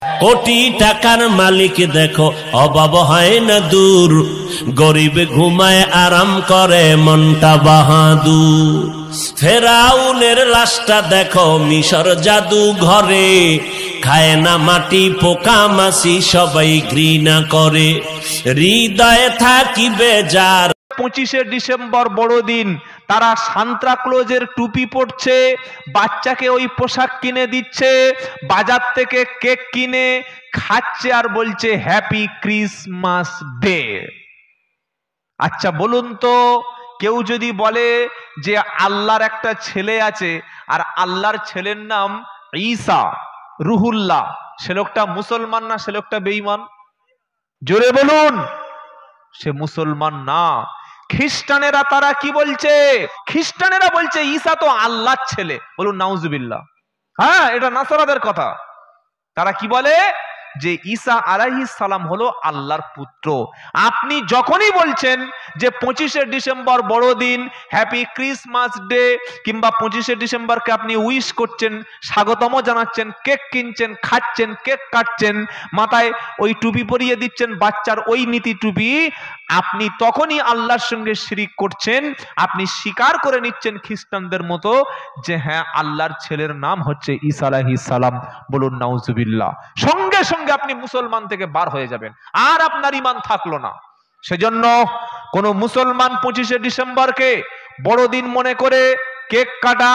কোটি টাকার মালিক দেখো অভাব হয় না দূর, গরিবে ঘুমায় আরাম করে মনটা বাহাদুর। ফেরাউনের লাশটা দেখো মিশর জাদু ঘরে, খায় না মাটি পোকা মাছি সবাই ঘৃণা করে, হৃদয়ে থাকিবে যার। 25শে ডিসেম্বর বড়দিন, তারা সান্তা ক্লজের টুপি পরছে, বাচ্চাকে ওই পোশাক কিনে দিচ্ছে, বাজার থেকে কেক কিনে খাচ্ছে আর বলছে হ্যাপি ক্রিসমাস ডে। আচ্ছা বলুন তো, কেউ যদি বলে যে আল্লাহর একটা ছেলে আছে আর আল্লাহর ছেলের নাম ঈসা রুহুল্লাহ, সে লোকটা মুসলমান না সে লোকটা বেঈমান? জোরে বলুন। সে মুসলমান না। খ্রিস্টানেরা তারা কি বলছে? খ্রিস্টানেরা বলছে ঈসা তো আল্লাহর ছেলে। বলুন নাউজুবিল্লাহ। হ্যাঁ, এটা নাসারাদের কথা। তারা কি বলে যে ঈসা আলাইহিস সালাম হলো আল্লাহর পুত্র। আপনি যখনই বলছেন যে 25শে ডিসেম্বর বড়দিন, হ্যাপি ক্রিসমাস ডে, কিংবা 25শে ডিসেম্বরকে আপনি উইশ করছেন, স্বাগতম জানাচ্ছেন, কেক কিনছেন, খাচ্ছেন, কেক কাটছেন, মাথায় ওই টুপি পরিয়ে দিচ্ছেন বাচ্চার ওই নীতি টুপি, আপনি তখনই আল্লাহর সঙ্গে শিরিক করছেন। আপনি স্বীকার করে নিচ্ছেন খ্রিস্টানদের মতো যে হ্যাঁ আল্লাহর ছেলের নাম হচ্ছে ঈসা আলাইহিস সালাম। বলুন নাউজুবিল্লাহ। সঙ্গে সঙ্গে আপনি মুসলমান থেকে বার হয়ে যাবেন, আর আপনার ঈমান থাকলো না। সেজন্য কোন মুসলমান 25শে ডিসেম্বরকে বড়দিন মনে করে কেক কাটা,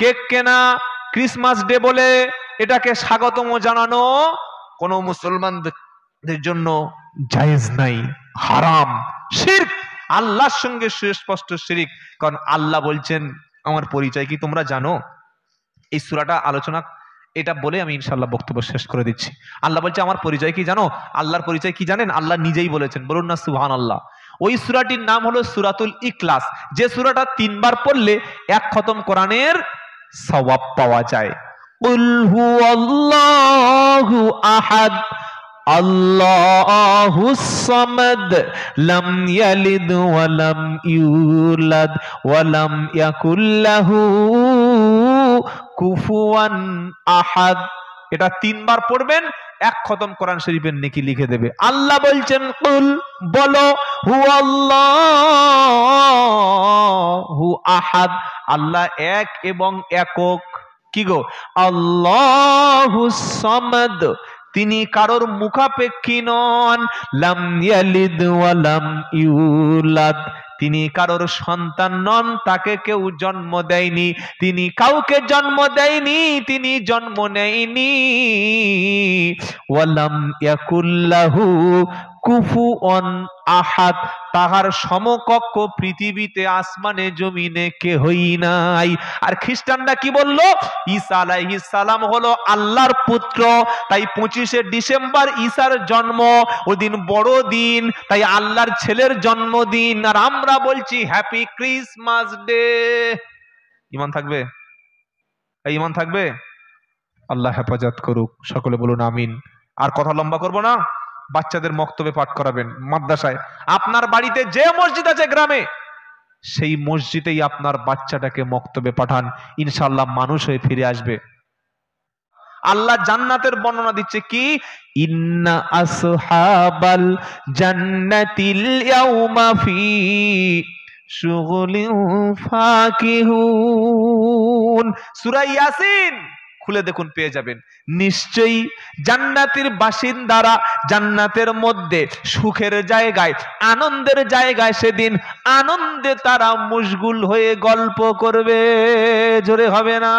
কেক কেনা, ক্রিসমাস ডে বলে এটাকে স্বাগতম জানানো কোন মুসলমানদের জন্য জায়েজ নাই, হারাম, শিরক, আল্লাহর সঙ্গে সুস্পষ্ট শিরক। কারণ আল্লাহ বলছেন, আমার পরিচয় কি তোমরা জানো? এই সূরাটা আলোচনা এটা বলে আমি ইনশাআল্লাহ বক্তব্য শেষ করে দিচ্ছি। আল্লাহ বলছে আমার পরিচয় কি জানো? আল্লাহর পরিচয় কি জানেন? আল্লাহ নিজেই বলেছেন, বলুন না সুবহানাল্লাহ। ওই সূরাটির নাম হলো সূরাতুল ইখলাস, যে সূরাটা 3 বার পড়লে 1 খতম কোরআনের সওয়াব পাওয়া যায়। কুল হুয়াল্লাহু আহাদ আল্লাহুস সামাদ লাম ইয়ালিদ ওয়া লাম ইউলাদ ওয়া লাম ইয়াকুল লাহু কুফুয়ান আহাদ। এটা 3 বার পড়বেন, 1 খতম কোরআন শরীফের নেকি লিখে দেবে। আল্লাহ বলছেন কুল, বলো, হুয়াল্লাহু আহাদ, আল্লাহ এক এবং একক। কি গো? আল্লাহুস সামাদ, তিনি কারোর মুখাপেক্ষী নন। লাম ইয়ালিদ ওয়া লাম ইউলাদ, তিনি কারোর সন্তান নন, তাকে কেউ জন্ম দেয়নি, তিনি কাউকে জন্ম দেয়নি, তিনি জন্ম নেয়নি। ওয়ালাম ইয়াকুল লাহু কুফুয়ান আহাদ, তাহার সমকক্ষ পৃথিবীতে আসমানে জমিনে কেহই নাই। আর খ্রিস্টানরা কি বলল? ঈসা আলাইহিস সালাম হলো আল্লাহর পুত্র, তাই 25শে ডিসেম্বর ঈসার জন্ম, ওদিন বড় দিন, তাই আল্লাহর ছেলের জন্মদিন। আর আমরা বলছি হ্যাপি ক্রিসমাস ডে। ঈমান থাকবে? এই ঈমান থাকবে? আল্লাহ হেফাজত করুক, সকলে বলুন আমিন। আর কথা লম্বা করব না, বাচ্চাদের মক্তবে পাঠ করাবেন মাদ্রাসায়। আপনার বাড়িতে যে মসজিদ আছে গ্রামে, সেই মসজিদেই আপনার বাচ্চাটাকে মক্তবে পাঠান, ইনশাআল্লাহ মানুষ হয়ে ফিরে আসবে। আল্লাহ জান্নাতের বর্ণনা দিচ্ছে কি? ইন্না আসহাবাল জান্নাতিল ইয়াউমা ফি শুগুলিন ফাকিহুন। সূরা ইয়াসিন খুলে দেখুন, পেয়ে যাবেন। নিশ্চয়ই জান্নাতের বাসিন্দারা জান্নাতের মধ্যে সুখের জায়গায়, আনন্দের জায়গায় সেদিন আনন্দে তারা মশগুল হয়ে গল্প করবে। জোরে হবে না?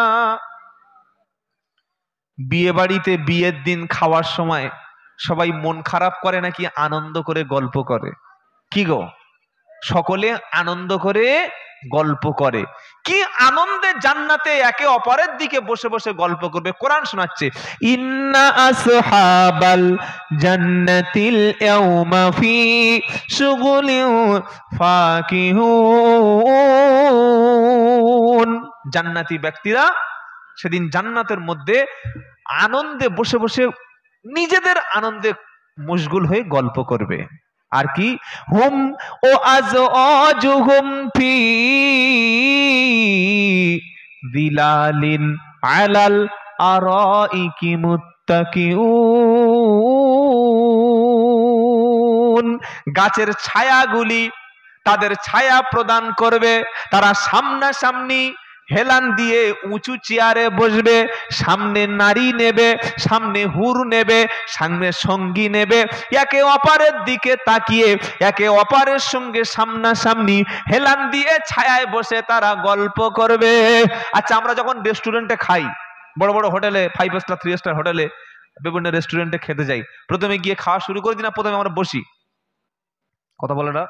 বিয়ে বাড়িতে বিয়ের দিন খাওয়ার সময় সবাই মন খারাপ করে নাকি আনন্দ করে গল্প করে? কি গো? সকলে আনন্দ করে গল্প করে। কি আনন্দে জান্নাতে একে অপরের দিকে বসে বসে গল্প করবে। কোরআন শোনাচ্ছে, ইন্না আসহাবাল জান্নাতিল ইয়াউমা ফি শুগুলিন ফাকিহুন। জান্নাতি ব্যক্তিরা সেদিন জান্নাতের মধ্যে আনন্দে বসে বসে নিজেদের আনন্দে মশগুল হয়ে গল্প করবে। আর কি? হুম ও আজওয়াজুহুম ফি দিলালিন আলাল আরাইকি মুত্তাকিউন, গাছের ছায়াগুলি তাদের ছায়া প্রদান করবে, তারা সামনাসামনি হেলান দিয়ে উঁচু চেয়ারে বসবে, সামনে নারী নেবে, সামনে হুর নেবে, সামনে সঙ্গী নেবে, একে অপরের দিকে তাকিয়ে একে অপরের সঙ্গে সামনাসামনি হেলান দিয়ে ছায়ায় বসে তারা গল্প করবে। আচ্ছা, আমরা যখন রেস্টুরেন্টে খাই, বড় বড় হোটেলে, 5 স্টার 3 স্টার হোটেলে, বিভিন্ন রেস্টুরেন্টে খেতে যাই, প্রথমে গিয়ে খাওয়া শুরু করে দিই না? প্রথমে আমরা বসি, কথা বলে না?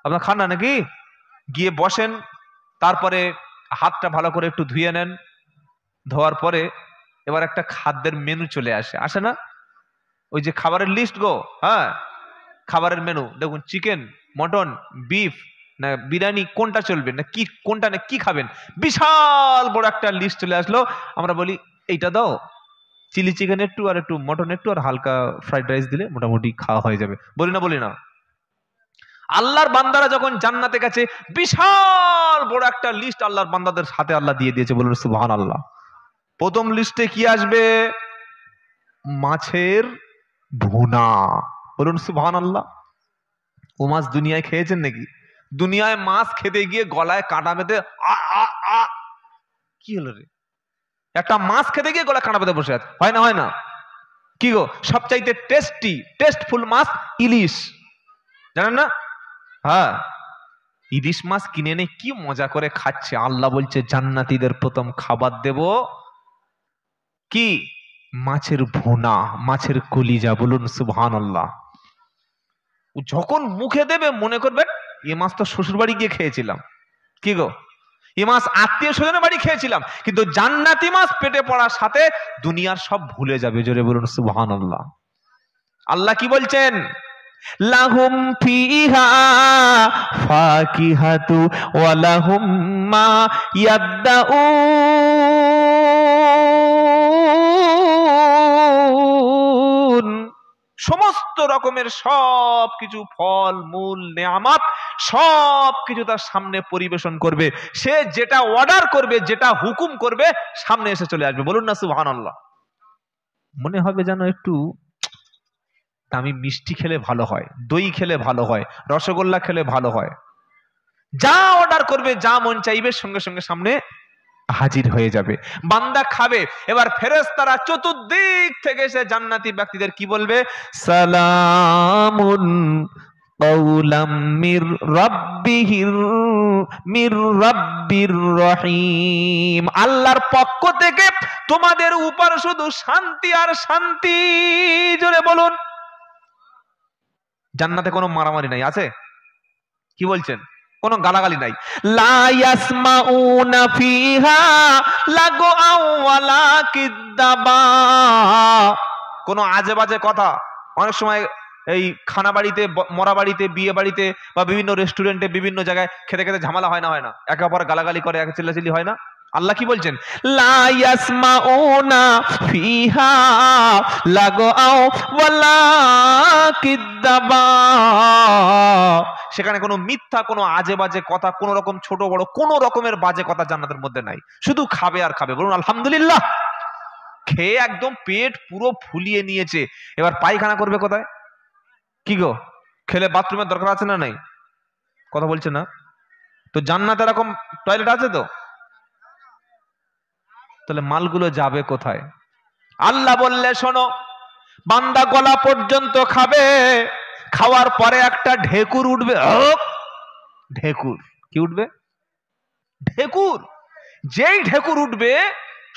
আপনার খান না নাকি? গিয়ে বসেন, তারপরে হাতটা ভালো করে একটু ধুয়ে নেন, ধোয়ার পরে এবার একটা খাদ্যের মেনু চলে আসে না? ওই যে খাবারের লিস্ট গো, হ্যাঁ, খাবারের মেনু দেখুন, চিকেন, মটন, বিফ না বিরিয়ানি, কোনটা চলবে না কি, কোনটা না কি খাবেন, বিশাল বড় একটা লিস্ট চলে আসলো। আমরা বলি এইটা দাও, চিলি চিকেন একটু, আর একটু মটন একটু, আর হালকা ফ্রাইড রাইস দিলে মোটামুটি খাওয়া হয়ে যাবে, বলি না? আল্লাহর বান্দারা যখন জান্নাতে গেছে, বিশাল বড় একটা লিস্ট আল্লাহর বান্দাদের সাথে আল্লাহ দিয়ে দিয়েছে, বলুন সুবহানাল্লাহ। প্রথম লিস্টে কি আসবে? মাছের ভুনা, বলুন সুবহানাল্লাহ। ও মাছ দুনিয়ায় খেয়েছেন নাকি? দুনিয়ায় মাছ খেতে গিয়ে গলায় কাঁটা বেঁধে কি হলো রে, একটা মাছ খেতে গিয়ে গলায় কাঁটা বেঁধে বসে আছে, হয় না? কি গো, সবচাইতে টেস্টফুল মাছ ইলিশ, জানেন না? হ্যাঁ, ইলিশ মাছ কিনে এনে কি মজা করে খাচ্ছে। আল্লাহ বলছে জান্নাতীদের প্রথম খাবার দেব কি? মাছের ভুনা, মাছের কলিজা, বলুন সুবহানাল্লাহ। যখন মুখে দেবে মনে করবে এ মাছ তো শ্বশুর বাড়ি গিয়ে খেয়েছিলাম, কি গো, এ মাছ আত্মীয় স্বজনের বাড়ি খেয়েছিলাম। কিন্তু জান্নাতি মাছ পেটে পড়ার সাথে দুনিয়ার সব ভুলে যাবে, জোরে বলুন সুবহানাল্লাহ। আল্লাহ কি বলছেন? লাহুম ফিহা ফাকিহাতু ওয়া লাহুম মা ইয়াদদাউন, সমস্ত রকমের সব কিছু, ফল মূল নেয়ামত সব কিছু তার সামনে পরিবেশন করবে। সে যেটা অর্ডার করবে, যেটা হুকুম করবে, সামনে এসে চলে আসবে, বলুন না সুবহানাল্লাহ। মনে হবে যেন একটু দামি মিষ্টি খেলে ভালো হয়, দই খেলে ভালো হয়, রসগোল্লা খেলে ভালো হয়। যা অর্ডার করবে, যা মন চাইবে, সঙ্গে সঙ্গে সামনে হাজির হয়ে যাবে, বান্দা খাবে। এবার ফেরেশতারা চতুর্দিক থেকে এসে জান্নাতি ব্যক্তিদের কি বলবে? সালামুন কাওলাম মির রাব্বির রহিম, আল্লাহর পক্ষ থেকে তোমাদের উপর শুধু শান্তি আর শান্তি, জোরে বলুন। জান্নাতে কোনো মারামারি নাই, আছে? কি বলছেন? কোনো গালাগালি নাই। লা ইয়াসমাউনা ফিহা লাগওয়া ওয়ালা কিদ্দাবা, কোনো আজে বাজে কথা। অনেক সময় এই খানা বাড়িতে, মরা বাড়িতে, বিয়ে বাড়িতে বা বিভিন্ন রেস্টুরেন্টে, বিভিন্ন জায়গায় খেতে খেতে ঝামেলা হয় না? একে অপর গালাগালি করে, একে চিল্লাচিল্লি হয় না? আল্লাহ কি বলছেন? লা ইয়াসমাউনা ফিহা লাগওয়া ওয়ালা কিদ্দাবা, সেখানে কোনো মিথ্যা, কোনো আজে বাজে কথা, কোনো রকম ছোট বড় কোনো রকমের বাজে কথা জান্নাতের মধ্যে নাই। শুধু খাবে আর খাবে, বলুন আলহামদুলিল্লাহ। খেয়ে একদম পেট পুরো ফুলিয়ে নিয়েছে, এবার পায়খানা করবে কোথায়? কি গো, খেলে বাথরুমের দরকার আছে না নাই? কথা বলছে না তো? জান্নাতে এরকম টয়লেট আছে তো? তাহলে মালগুলো যাবে কোথায়? আল্লাহ বললে শোনো, বান্দা গলা পর্যন্ত খাবে, খাওয়ার পরে একটা ঢেকুর উঠবে। ঢেকুর কি উঠবে? ঢেকুর। যেই ঢেকুর উঠবে,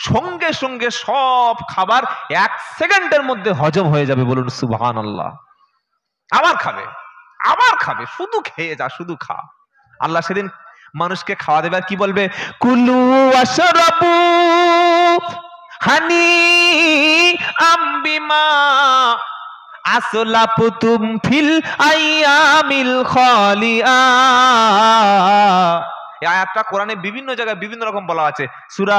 সঙ্গে সঙ্গে সব খাবার 1 সেকেন্ডের মধ্যে হজম হয়ে যাবে, বলুন সুবহানাল্লাহ। আবার খাবে, শুধু খেয়ে যা, শুধু খা। আল্লাহ সেদিন মানুষকে খাওয়া দেবে, আর কি বলবে? কুলু ওয়াশরাবু হানি আম্বিমা আসলাফতুম ফিল আইয়ামিল খালিয়া। এই আয়াতটা কোরআনে বিভিন্ন জায়গায় বিভিন্ন রকম বলা আছে। সূরা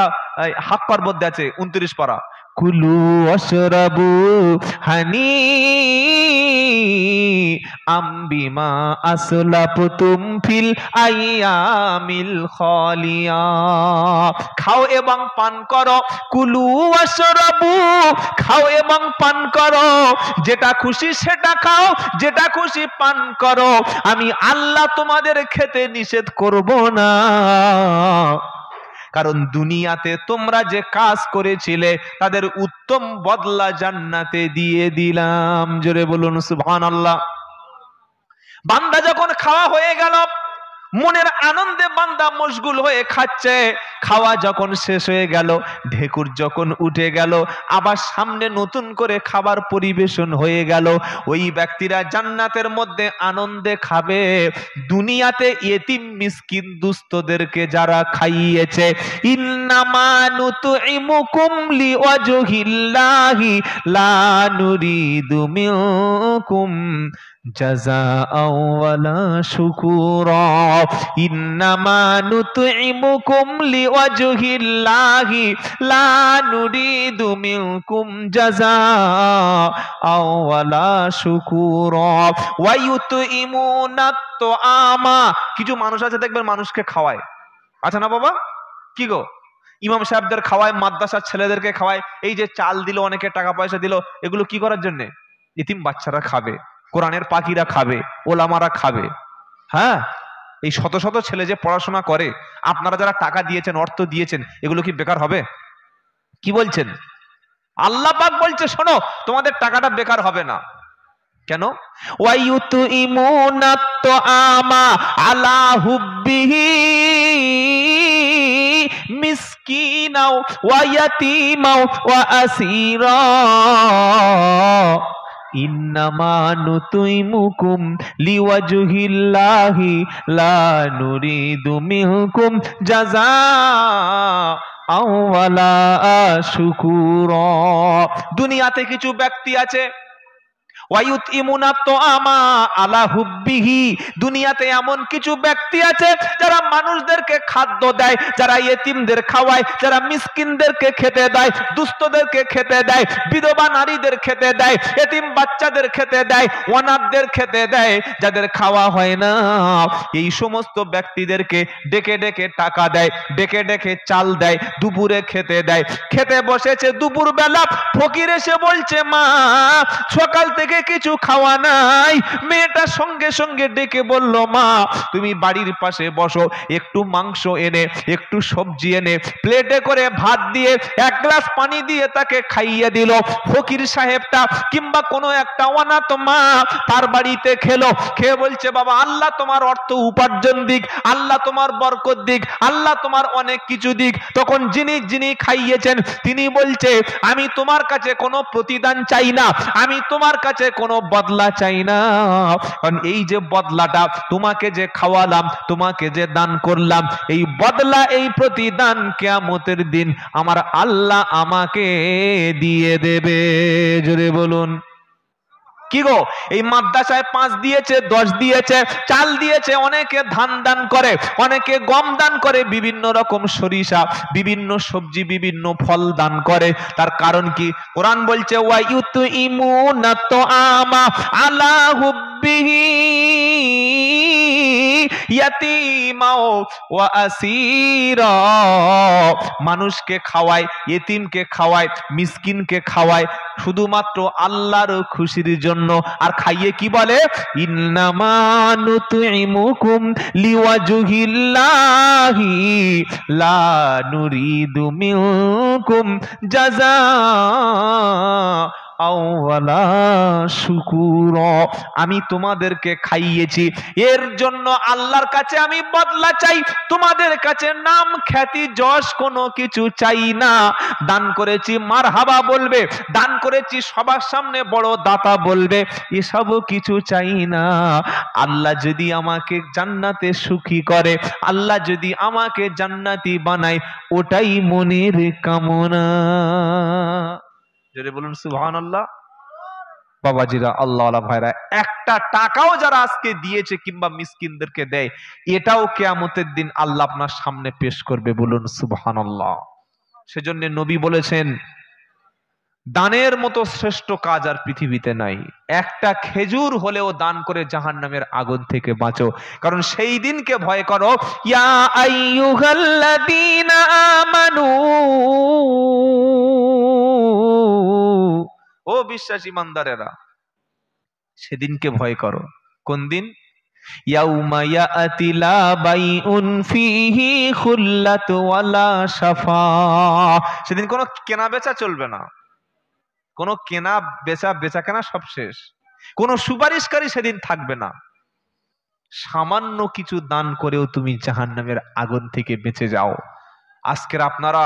হাক্কার মধ্যে আছে 29 পারা, কুলু ওয়াশরাবু হানি বিমা আসলাফতুম ফিল আইয়ামিল খালিয়া। খাও এবং পান করো, কুলু ওয়াশরাবু, খাও এবং পান করো, যেটা খুশি সেটা খাও, যেটা খুশি পান করো, আমি আল্লাহ তোমাদের খেতে নিষেধ করব না। কারণ দুনিয়াতে তোমরা যে কাজ করেছিলে তাদের উত্তম বদলা জান্নাতে দিয়ে দিলাম। জোরে বলুন সুবহানাল্লাহ। বান্দা যখন খাওয়া হয়ে গেল, মনের আনন্দে বান্দা মশগুল হয়ে খাচ্ছে, খাওয়া যখন শেষ হয়ে গেল, ঢেকুর যখন উঠে গেল, আবার সামনে নতুন করে খাবার পরিবেশন হয়ে গেল, ওই ব্যক্তিরা জান্নাতের মধ্যে আনন্দে খাবে। দুনিয়াতে ইয়েতিম মিসকিন দুস্থদেরকে যারা খাইয়েছে, ইন্নামা নুতইমুকুম লিওয়াজহিল্লাহি লা নুরিদু মিনকুম জাযাআও ওয়ালা শুকুরা, ইন্নামা নুতইমুকুম লিওয়াজহিল্লাহি লা নুরিদু মিনকুম জাযাআও ওয়ালা শুকুরা ওয়া ইউতইমুনা আত-তাআমা। কিছু মানুষ আছে দেখবেন মানুষকে খাওয়ায়, আচ্ছা না বাবা, কি গো, ইমাম সাহেবদের খাওয়ায়, মাদ্রাসার ছেলেদেরকে খাওয়ায়, এই যে চাল দিল, অনেকে টাকা পয়সা দিল, এগুলো কি করার জন্য? ইতিম বাচ্চারা খাবে, কোরআনের পাখিরা খাবে, ওলামারা খাবে। হ্যাঁ, এই শত শত ছেলে যে পড়াশোনা করে, আপনারা যারা টাকা দিয়েছেন, অর্থ দিয়েছেন, এগুলো কি বেকার হবে? কি বলছেন? আল্লাহ পাক বলছে শোনো, তোমাদের টাকাটা বেকার হবে না। কেন? ওয়ায়ুতইমুনা আত-তাআমা আলা হুব্বিহি মিসকিনাও ওয়া ইয়াতীমাও ওয়া আসীরা, ইন্নামা নুতইমুকুম লিওয়াজহিল্লাহি লা নুরিদু মিনকুম জাযাআও ওয়ালা শুকুরা। দুনিয়াতে কিছু ব্যক্তি আছে, ওয়ায়ুতইমুনা আত-তাআমা আলা হুব্বিহি, দুনিয়াতে এমন কিছু ব্যক্তি আছে যারা মানুষদেরকে খাদ্য দেয়, যারা ইয়েতিমদের খাওয়ায়, যারা মিসকিনদেরকে খেতে দেয়, দুস্থদেরকে খেতে দেয়, বিধবা নারীদের খেতে দেয়, ইয়েতিম বাচ্চাদের খেতে দেয়, অনাথদের খেতে দেয়, যাদের খাওয়া হয় না, এই সমস্ত ব্যক্তিদেরকে ডেকে ডেকে টাকা দেয়, ডেকে ডেকে চাল দেয়, দুপুরে খেতে দেয়। খেতে বসেছে দুপুর বেলা, ফকির এসে বলছে মা সকাল থেকে কিছু খাওয়া নাই। মেয়েটা সঙ্গে সঙ্গে ডেকে বলল মা তুমি বাড়ির পাশে বসো, একটু মাংস এনে, একটু সবজি এনে, প্লেটে করে ভাত দিয়ে, এক গ্লাস পানি দিয়ে তাকে খাইয়ে দিল। ফকির সাহেবটা কিংবা কোনো একটা অনাথ মা তার বাড়িতে খেলো, খেয়ে বলছে বাবা আল্লাহ তোমার অর্থ উপার্জন দিক, আল্লাহ তোমার বরকত দিক, আল্লাহ তোমার অনেক কিছু দিক। তখন যিনি খাইয়েছেন তিনি বলছে আমি তোমার কাছে কোনো প্রতিদান চাই না, আমি তোমার কাছে কোনো বদলা চাই না, কারণ এই যে বদলাটা, তোমাকে যে খাওয়ালাম, তোমাকে যে দান করলাম, এই বদলা, এই প্রতিদান কিয়ামতের দিন আমার আল্লাহ আমাকে দিয়ে দেবে। জোরে বলুন। কি গো, এই মাদ্রাসায় 5 দিয়েছে, 10 দিয়েছে, চাল দিয়েছে, অনেকে ধান দান করে, অনেকে গম দান করে, বিভিন্ন রকম সরিষা, বিভিন্ন সবজি, বিভিন্ন ফল দান করে। তার কারণ কি? কোরআন বলছে ওয়ায়ুতইমুনা আত-তাআমা আলা হুব্বিহি ইয়াতীমাও ওয়া আসীরা, মানুষকে খাওয়ায়, ইতিমকে খাওয়ায়, মিসকিনকে খাওয়ায় শুধুমাত্র আল্লাহর খুশির জন্য। আর খাইয়ে কি বলে? ইন্নামা নুতইমুকুম লিওয়াজহিল্লাহি লা নুরিদু মিনকুম জাযাআও ওয়ালা শুকুরা, আমি তোমাদেরকে খাইয়েছি, এর জন্য আল্লাহর কাছে আমি বদলা চাই, তোমাদের কাছে নাম খ্যাতি যশ কোনো কিছু চাই না। দান করেছি মারহাবা বলবে, দান করেছি সবার সামনে বড় দাতা বলবে, এসব কিছু চাই না। আল্লাহ যদি আমাকে জান্নাতে সুখী করে, আল্লাহ যদি আমাকে জান্নাতি বানায়, ওটাই মনের কামনা। জোরে বলুন সুবহানাল্লাহ। বাবাজিরা, আল্লাহওয়ালা ভাইরা, একটা টাকাও যারা আজকে দিয়েছে কিংবা মিসকিনদেরকে দেয়, এটাও কিয়ামতের দিন আল্লাহ আপনার সামনে পেশ করবে। বলুন সুবহানাল্লাহ। সেজন্য নবী বলেছেন দানের মতো শ্রেষ্ঠ কাজ আর পৃথিবীতে নাই। একটা খেজুর হলেও দান করে জাহান্নামের আগুন থেকে বাঁচো, কারণ সেই দিনকে ভয় করো। ইয়া আইয়ুহাল্লাযীনা আমানু, ও বিশ্বাসী ইমানদারেরা, সেদিনকে ভয় করো। কোন দিন? ইয়াউমা ইয়াতি লা বাইউন ফিহি খুল্লাতু ওয়ালা শাফা। সেদিন কোনো কেনা বেচা চলবে না, কোনো কেনা বেচা কেনা সব শেষ, কোনো সুপারিশকারী সেদিন থাকবে না। সামান্য কিছু দান করেও তুমি জাহান্নামের আগুন থেকে বেঁচে যাও। আজকের আপনারা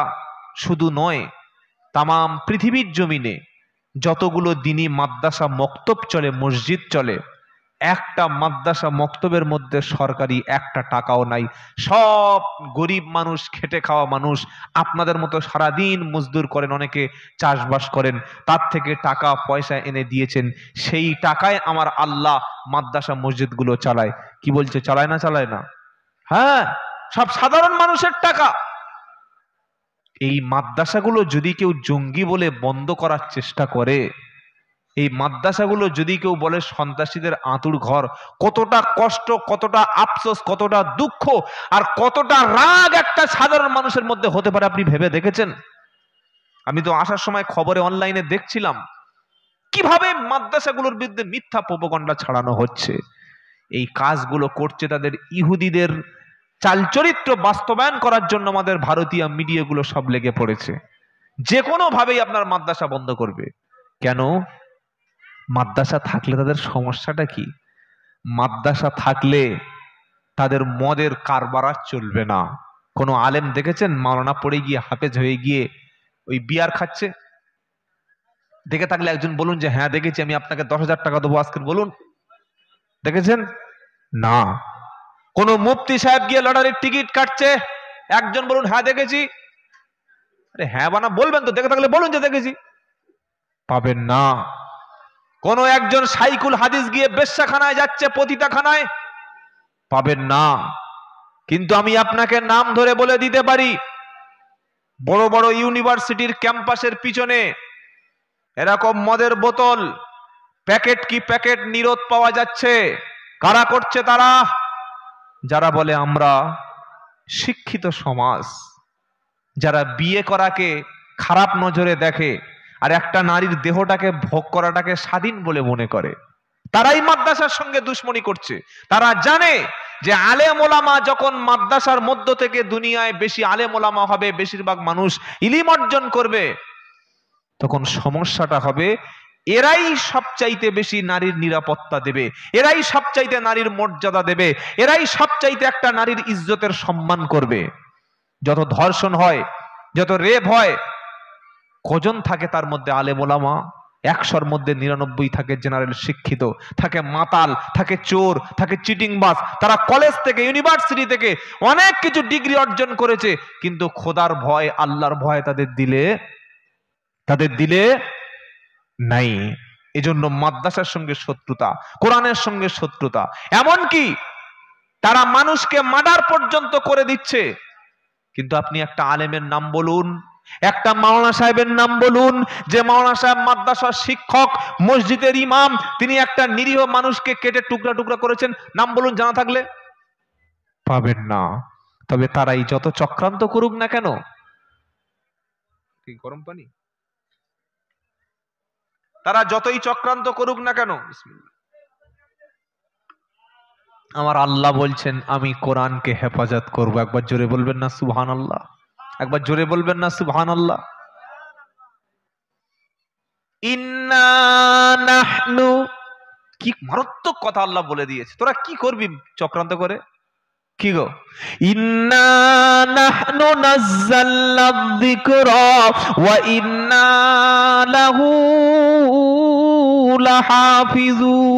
শুধু নয়, তামাম পৃথিবীর জমিনে যতগুলো দিনী মাদ্রাসা মক্তব চলে, মসজিদ চলে, একটা মাদ্রাসা মক্তবের মধ্যে সরকারি একটা টাকাও নাই। সব গরিব মানুষ, খেটে খাওয়া মানুষ, আপনাদের মতো সারাদিন মজদুর করেন, অনেকে চাষবাস করেন, তার থেকে টাকা পয়সা এনে দিয়েছেন। সেই টাকায় আমার আল্লাহ মাদ্রাসা মসজিদগুলো চালায়। কি বলছে, চালায় না? চালায় না? হ্যাঁ, সব সাধারণ মানুষের টাকা। এই মাদ্রাসাগুলো যদি কেউ জঙ্গি বলে বন্ধ করার চেষ্টা করে, এই মাদ্রাসাগুলো যদি কেউ বলে সন্ত্রাসীদের আঁতুড় ঘর, কতটা কষ্ট, কতটা আফসোস, কতটা দুঃখ আর কতটা রাগ একটা সাধারণ মানুষের মধ্যে হতে পারে, আপনি ভেবে দেখেছেন? আমি তো আসার সময় খবরে অনলাইনে দেখছিলাম কিভাবে মাদ্রাসাগুলোর বিরুদ্ধে মিথ্যা প্রোপাগান্ডা ছড়ানো হচ্ছে। এই কাজগুলো করছে তাদের ইহুদিদের চালচরিত্র বাস্তবায়ন করার জন্য। আমাদের ভারতীয় মিডিয়াগুলো সব লেগে পড়েছে, যে কোনো ভাবেই আপনার মাদ্রাসা বন্ধ করবে। কেন? মাদ্রাসা থাকলে তাদের সমস্যাটা কি? মাদ্রাসা থাকলে তাদের মদের কারবার আর চলবে না। কোনো আলেম দেখেছেন মাওলানা পড়ে গিয়ে, হাফেজ হয়ে গিয়ে ওই বিয়ার খাচ্ছে? দেখে থাকলে একজন বলুন যে হ্যাঁ দেখেছি, আমি আপনাকে 10,000 টাকা দেবো আজকে, বলুন দেখেছেন? না। কোন মুফতি সাহেব গিয়ে লটারির টিকিট কাটছে? একজন বলুন হ্যাঁ দেখেছি। আরে হ্যাঁ বানা বলবেন তো, দেখে থাকলে বলুন যে দেখেছি। পাবেন না। কোন একজন সাইকুল হাদিস গিয়ে বেশ্যাখানায় যাচ্ছে, পতিতাখানায়? পাবেন না। কিন্তু আমি আপনাকে নাম ধরে বলে দিতে পারি, বড় বড় ইউনিভার্সিটির ক্যাম্পাসের পিছনে এরকম মদের বোতল, প্যাকেট কি প্যাকেট নিরোধ পাওয়া যাচ্ছে। কারা করছে? তারা যারা বলে আমরা শিক্ষিত সমাজ, যারা বিয়ে করাকে খারাপ নজরে দেখে আর একটা নারীর দেহটাকে ভোগ করাটাকে স্বাধীন বলে মনে করে, তারাই মাদ্রাসার সঙ্গে দুশ্মনী করছে। তারা জানে যে আলেম ওলামা যখন মাদ্রাসার মধ্য থেকে দুনিয়ায় বেশি আলেম ওলামা হবে, বেশিরভাগ মানুষ ইলম অর্জন করবে, তখন সমস্যাটা হবে এরাই সবচাইতে বেশি নারীর নিরাপত্তা দেবে, এরাই সবচাইতে নারীর মর্যাদা দেবে, এরাই সবচাইতে একটা নারীর ইজ্জতের সম্মান করবে। যত ধর্ষণ হয়, যত রেপ হয়, কজন থাকে তার মধ্যে আলেম ওলামা? 100-র মধ্যে 99 থাকে জেনারেল শিক্ষিত, থাকে মাতাল, থাকে চোর, থাকে চিটিংবাজ। তারা কলেজ থেকে, ইউনিভার্সিটি থেকে অনেক কিছু ডিগ্রি অর্জন করেছে, কিন্তু খোদার ভয়, আল্লাহর ভয় তাদের দিলে নাই। এজন্য মাদ্রাসার সঙ্গে শত্রুতা, কোরআনের সঙ্গে শত্রুতা, এমনকি তারা মানুষকে মার্ডার পর্যন্ত করে দিচ্ছে। কিন্তু আপনি একটা আলেমের নাম বলুন, একটা মাওলানা সাহেবের নাম বলুন, যে মাওলানা সাহেব মাদ্রাসার শিক্ষক, মসজিদের ইমাম, তিনি একটা নিরীহ মানুষকে কেটে টুকরা টুকরা করেছেন, নাম বলুন জানা থাকলে। পাবেন না। তবে তারাই যত চক্রান্ত করুক না কেন, গরম পানি, তারা যতই চক্রান্ত করুক না কেন, আমার আল্লাহ বলছেন আমি কোরআনকে হেফাজত করব। একবার জোরে বলবেন না সুবহানাল্লাহ? একবার জোরে বলবেন না সুবহানাল্লাহ? ইন্না নাহনু, কি মারাত্মক কথা আল্লাহ বলে দিয়েছে। তোরা কি করবি চক্রান্ত করে? কি গো? ইন্না নাহনু নাযালনা যিকরা ওয়া ইন্না লাহু লাহাফিজুন।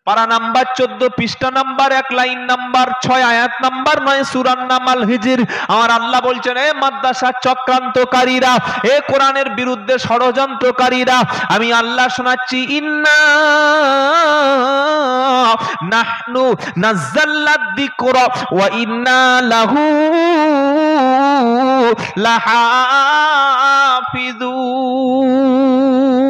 পারা নাম্বার 14, পৃষ্ঠা নাম্বার 1, লাইন নাম্বার 6, আয়াত নাম্বার 9, সূরার নাম আল হিজর। আমার আল্লাহ বলছেন, এ মাদ্রাসা চক্রান্তকারীরা, এ কোরআনের বিরুদ্ধে ষড়যন্ত্রকারীরা, আমি আল্লাহ শোনাচ্ছি, ইন্না নাহনু নাযালনা যিকরা ওয়া ইন্না লাহু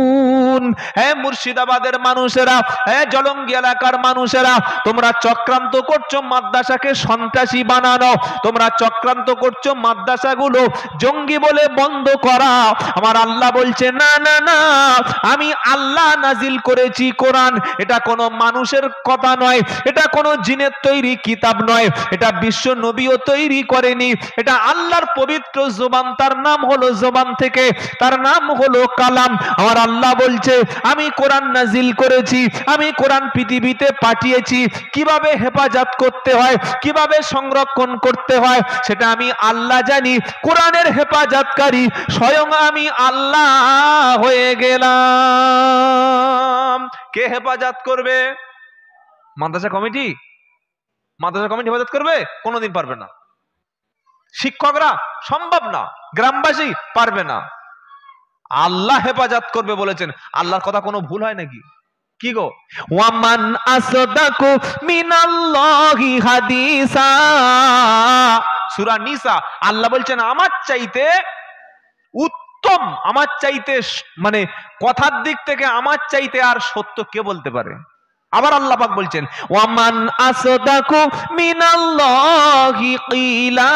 লাহাফিজুন। হে মুর্শিদাবাদের মানুষেরা, হে জলঙ্গি এলাকার মানুষেরা, তোমরা চক্রান্ত করছো মাদ্রাসাকে সন্ত্রাসী বানানো, তোমরা চক্রান্ত করছো মাদ্রাসাগুলো জঙ্গি বলে বন্ধ করা। আমার আল্লাহ বলছে, না না না, আমি আল্লাহ নাজিল করেছি কোরআন। এটা কোনো মানুষের কথা নয়, এটা কোনো জিনের তৈরি কিতাব নয়, এটা বিশ্ব নবীও তৈরি করেনি, এটা আল্লাহর পবিত্র জবান। তার নাম হলো জবান থেকে, তার নাম হলো কালাম। আমার আল্লাহ বলছে, আমি কোরআন নাজিল করেছি, আমি কোরআন পৃথিবীতে পাঠিয়েছি। কিভাবে হেফাজত করতে হয়, কিভাবে সংরক্ষণ করতে হয়, সেটা আমি আল্লাহ জানি। কোরআনের হেফাজতকারী স্বয়ং আমি আল্লাহ হয়ে গেলাম। কে হেফাজত করবে? মাদ্রাসা কমিটি? মাদ্রাসা কমিটি হেফাজত করবে? কোনোদিন পারবে না। শিক্ষকরা? সম্ভব না। গ্রামবাসী? পারবে না। আল্লাহ হেফাজত করবে বলেছেন। আল্লাহর কথা কোনো ভুল হয় নাকি? কি গো? ওয়ামান আসদাকু মিনাল্লাহি হাদিসা, সূরা নিসা। আল্লাহ বলছেন, আমার চাইতে উত্তম, আমার চাইতে মানে কথার দিক থেকে আমার চাইতে আর সত্য কে বলতে পারে? আবার আল্লাহ পাক বলছেন, ওয়ামান আসদাকু মিনাল্লাহি কিলা,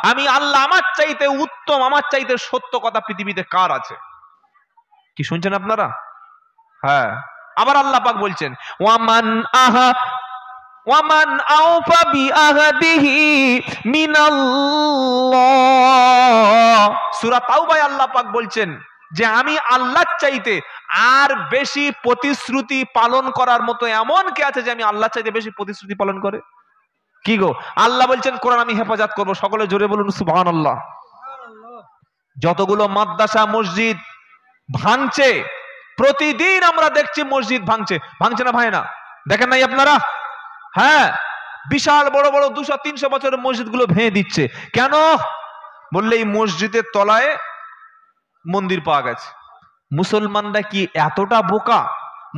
আমি আল্লাহ, আমার চাইতে উত্তম, আমার চাইতে সত্য কথা পৃথিবীতে কার আছে? কি শুনছেন আপনারা? হ্যাঁ। আবার আল্লাহ পাক বলছেন, ওয়ামান আওফা বিআহদিহি মিনাল্লাহ, সূরা তাওবায় আল্লাহ পাক বলছেন যে আমি আল্লাহর চাইতে আর বেশি প্রতিশ্রুতি পালন করার মতো এমন কে আছে যে আমি আল্লাহর চাইতে বেশি প্রতিশ্রুতি পালন করে? কি গো? আল্লাহ বলছেন কোরআন আমি হেফাজত করব। সকলে জোরে বলুন সুবহানাল্লাহ। যতগুলো মাদ্রাসা মসজিদ ভাঙছে, প্রতিদিন আমরা দেখছি মসজিদ ভাঙছে, ভাঙছে না ভাই? না দেখেন নাই আপনারা? হ্যাঁ, বিশাল বড় বড় 200-300 বছরের মসজিদগুলো ভেঙে দিচ্ছে। কেন? বললে এই মসজিদের তলায় মন্দির পাওয়া গেছে। মুসলমানরা কি এতটা বোকা,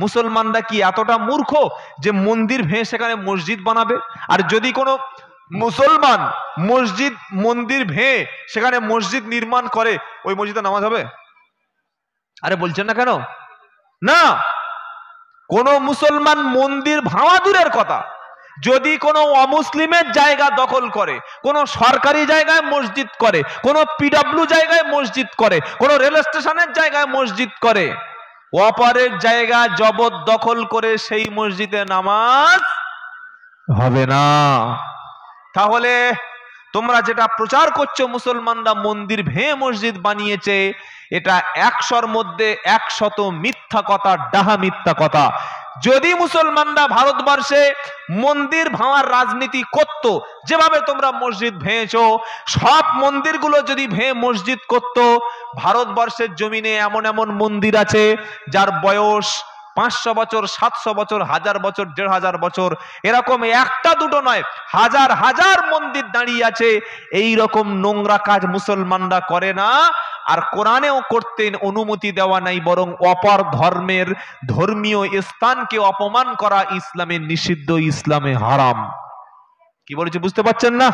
মুসলমানরা কি এতটা মূর্খ যে মন্দির ভেঙে সেখানে মসজিদ বানাবে? আর যদি কোনো মুসলমান মসজিদ মন্দির ভেঙে সেখানে মসজিদ নির্মাণ করে, ওই মসজিদে নামাজ হবে? আরে বলছেন না কেন? না। কোন মুসলমান মন্দির ভাঙা দূরের কথা, যদি কোনো অমুসলিমের জায়গা দখল করে, কোনো সরকারি জায়গায় মসজিদ করে, কোনো পিডব্লিউ জায়গায় মসজিদ করে, কোনো রেল স্টেশনের জায়গায় মসজিদ করে, অপরের জায়গা জবরদখল করে সেই মসজিদে নামাজ হবে না। তাহলে তোমরা যেটা প্রচার করছো মুসলমানরা মন্দির ভেঙে মসজিদ বানিয়েছে, এটা 100-র মধ্যে 100 মিথ্যা কথা, ডাহা মিথ্যা কথা। যদি মুসলমানরা ভারতবর্ষে মন্দির ভাঙার রাজনীতি করত, যেভাবে তোমরা মসজিদ ভেঙেছো, সব মন্দিরগুলো যদি ভেঙে মসজিদ করত, ভারতবর্ষের জমিনে এমন এমন মন্দির আছে যার বয়স 500 বছর, 700 বছর, 1000 বছর, 1500 বছর, এরকম একটা দুটো নয়, হাজার হাজার মন্দির দাঁড়িয়ে আছে। এই রকম নোংরা কাজ মুসলমানরা করে না, আর কোরআনেও করতে অনুমতি দেওয়া নাই, বরং অপর ধর্মের ধর্মীয় স্থানকে অপমান করা ইসলামে নিষিদ্ধ, ইসলামে হারাম। কি বলেছে বুঝতে পারছেন না?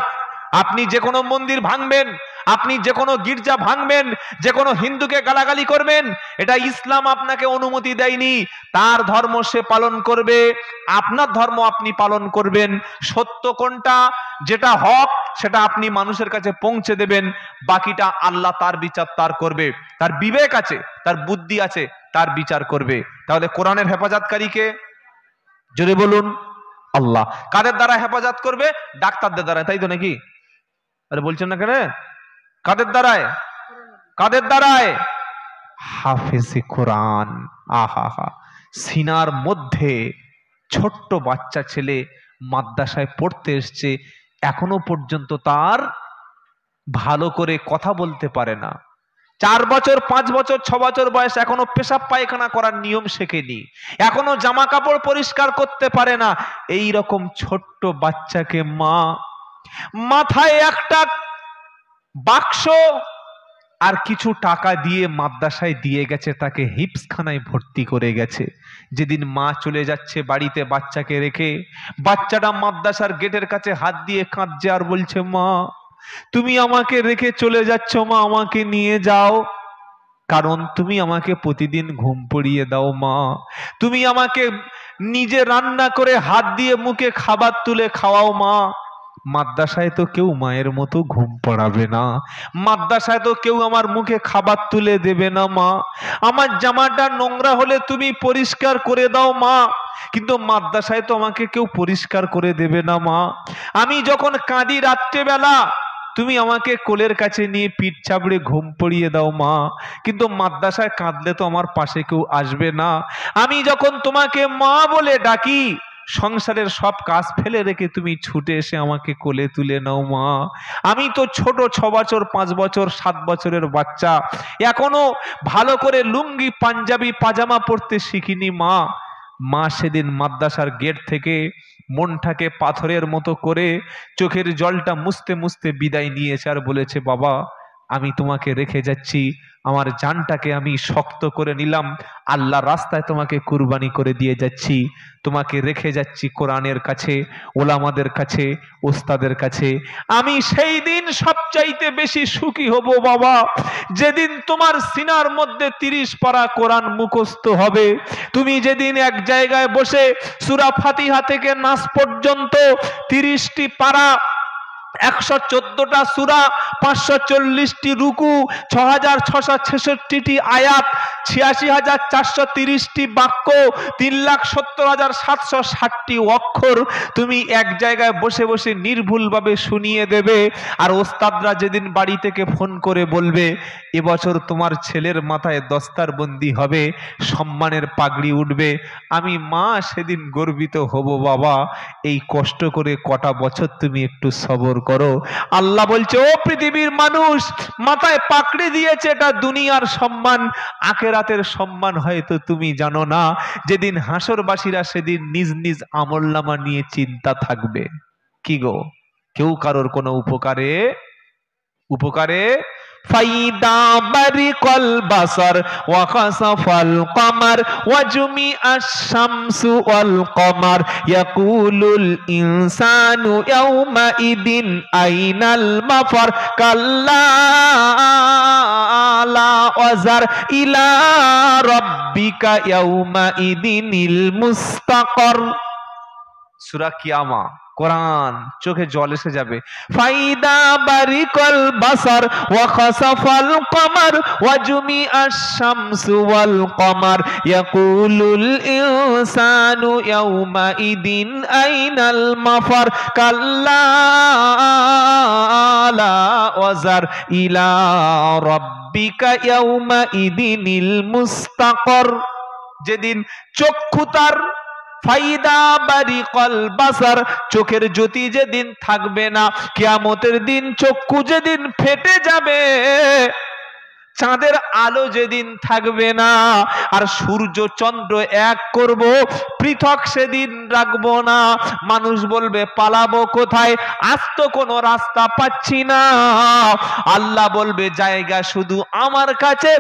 আপনি যে কোনো মন্দির ভাঙবেন, আপনি যে কোনো গির্জা ভাঙবেন, যে কোনো হিন্দুকে গালাগালি করবেন, এটা ইসলাম আপনাকে অনুমতি দেয়নি। তার ধর্ম সে পালন করবে, আপনার ধর্ম আপনি পালন করবেন। সত্য কোনটা, যেটা হক, সেটা আপনি মানুষের কাছে পৌঁছে দেবেন। বাকিটা আল্লাহ তার বিচার তার করবে, তার বিবেক আছে, তার বুদ্ধি আছে, তার বিচার করবে। তাহলে কোরআনের হেফাজতকারীকে জোরে বলুন আল্লাহ। কাদের দ্বারা হেফাজত করবে? ডাক্তারদের দ্বারা, তাই তো নাকি? আরে বলছেন না কেন? কাদের দ্বারায়? কাদের দ্বারায়? হাফেজে কোরআন। আহা, সিনার মধ্যে ছোট্ট বাচ্চা ছেলে মাদ্রাসায় পড়তে এসছে, এখনো পর্যন্ত তার ভালো করে কথা বলতে পারে না। 4 বছর 5 বছর 6 বছর বয়স, এখনো পেশাব পায়খানা করার নিয়ম শেখেনি, এখনো জামা কাপড় পরিষ্কার করতে পারে না। এই রকম ছোট্ট বাচ্চাকে মা মাথায় একটা বাক্স আর কিছু টাকা দিয়ে মাদ্রাসায় দিয়ে গেছে, তাকে হিপসখানায় ভর্তি করে গেছে। যেদিন মা চলে যাচ্ছে বাড়িতে বাচ্চাকে রেখে, বাচ্চাটা মাদ্রাসার গেটের কাছে হাত দিয়ে কাঁদছে আর বলছে, মা তুমি আমাকে রেখে চলে যাচ্ছ, মা আমাকে নিয়ে যাও, কারণ তুমি আমাকে প্রতিদিন ঘুম পড়িয়ে দাও মা, তুমি আমাকে নিজে রান্না করে হাত দিয়ে মুখে খাবার তুলে খাওয়াও মা। মাদ্রাসায় তো কেউ মায়ের মতো ঘুম পড়াবে না, মাদ্রাসায় তো কেউ আমার মুখে খাবার তুলে দেবে না মা, আমার জামাটা নোংরা হলে তুমি পরিষ্কার করে দাও মা, কিন্তু মাদ্রাসায় তো আমাকে কেউ পরিষ্কার করে দেবে না মা। আমি যখন কাঁদি রাত্রেবেলা, তুমি আমাকে কোলের কাছে নিয়ে পিঠ চাপড়ে ঘুম পড়িয়ে দাও মা, কিন্তু মাদ্রাসায় কাঁদলে তো আমার পাশে কেউ আসবে না। আমি যখন তোমাকে মা বলে ডাকি, সংসারের সব কাজ ফেলে রেখে তুমি ছুটে এসে আমাকে কোলে তুলে নাও মা। আমি তো ছোট, 6 বছর 5 বছর 7 বছরের বাচ্চা, এখনো ভালো করে লুঙ্গি পাঞ্জাবি পাজামা পরতে শিখিনি মা। মা সেদিন মাদ্রাসার গেট থেকে মনটাকে পাথরের মতো করে চোখের জলটা মুছতে মুছতে বিদায় নিয়েছে আর বলেছে, বাবা আমি তোমাকে রেখে যাচ্ছি, আমার জানটাকে আমি শক্ত করে নিলাম, আল্লাহর রাস্তায় তোমাকে কুরবানি করে দিয়ে যাচ্ছি, তোমাকে রেখে যাচ্ছি কোরআনের কাছে, ওলামাদের কাছে, ওস্তাদের কাছে। আমি সেই দিন সবচাইতে বেশি সুখী হব বাবা, যেদিন তোমার সিনার মধ্যে 30 পারা কোরআন মুখস্থ হবে। তুমি যেদিন এক জায়গায় বসে সূরা ফাতিহা থেকে নাস পর্যন্ত 30টি পারা, 114টা সূরা, 540টি রুকু, 6666টি আয়াত, 86,430টি বাক্য, 3,70,760টি অক্ষর তুমি এক জায়গায় বসে বসে নির্ভুলভাবে শুনিয়ে দেবে। আর ওস্তাদরা যেদিন বাড়ি থেকে ফোন করে বলবে, এবছর তোমার ছেলের মাথায় দস্তারবন্দি হবে, সম্মানের পাগড়ি উঠবে, আমি মা সেদিন গর্বিত হব বাবা। এই কষ্ট করে কটা বছর তুমি একটু সবর করো। আল্লাহ বলছে, ও পৃথিবীর মানুষ, মাথায় পাকড়ি দিয়েছে, এটা দুনিয়ার সম্মান, আখিরাতের সম্মান হয়তো তুমি জানো না। যেদিন হাসরবাসীরা সেদিন নিজ নিজ আমলনামা নিয়ে চিন্তা থাকবে। কি গো, কেউ কারোর কোনো উপকারে ফাইদা বারিকাল বাসার ওয়া খাসাফাল কমার ওয়া জুমিআশ শামসু ওয়াল কমার ইয়াকুলুল ইনসানু ইয়াউমা ইদিন আইনাল মাফার কাল্লা লা ওয়াজার ইলা রাব্বিকা ইয়াউমা ইদিনিল মুস্তাকার। সূরা কিয়ামা, কোরআন, চোখে জল এসে যাবে। ফাইদা বারিকাল বাসার ওয়া খাসাফাল কমার ওয়া জুমিআশ শামসু ওয়াল কমার ইয়াকুলুল ইনসানু ইয়াউমা ইদিন আইনাল মাফার কাল্লা লা ওয়াজার ইলা রাব্বিকা ইয়াউমা ইদিনিল মুস্তাকার। যেদিন চক্ষু তার, ফাইদা বারিকাল বাসার, চোখের জ্যোতি যেদিন থাকবে না, কিয়ামতের দিন চক্ষু যেদিন ফেটে যাবে, চাঁদের আলো যেদিন থাকবে না, আর সূর্য চন্দ্র এক করব, পৃথক সেদিন রাখবো না। মানুষ বলবে পালাবো কোথায়, আজ তো কোনো রাস্তা পাচ্ছি না। আল্লাহ বলবে জায়গা শুধু আমার কাছে,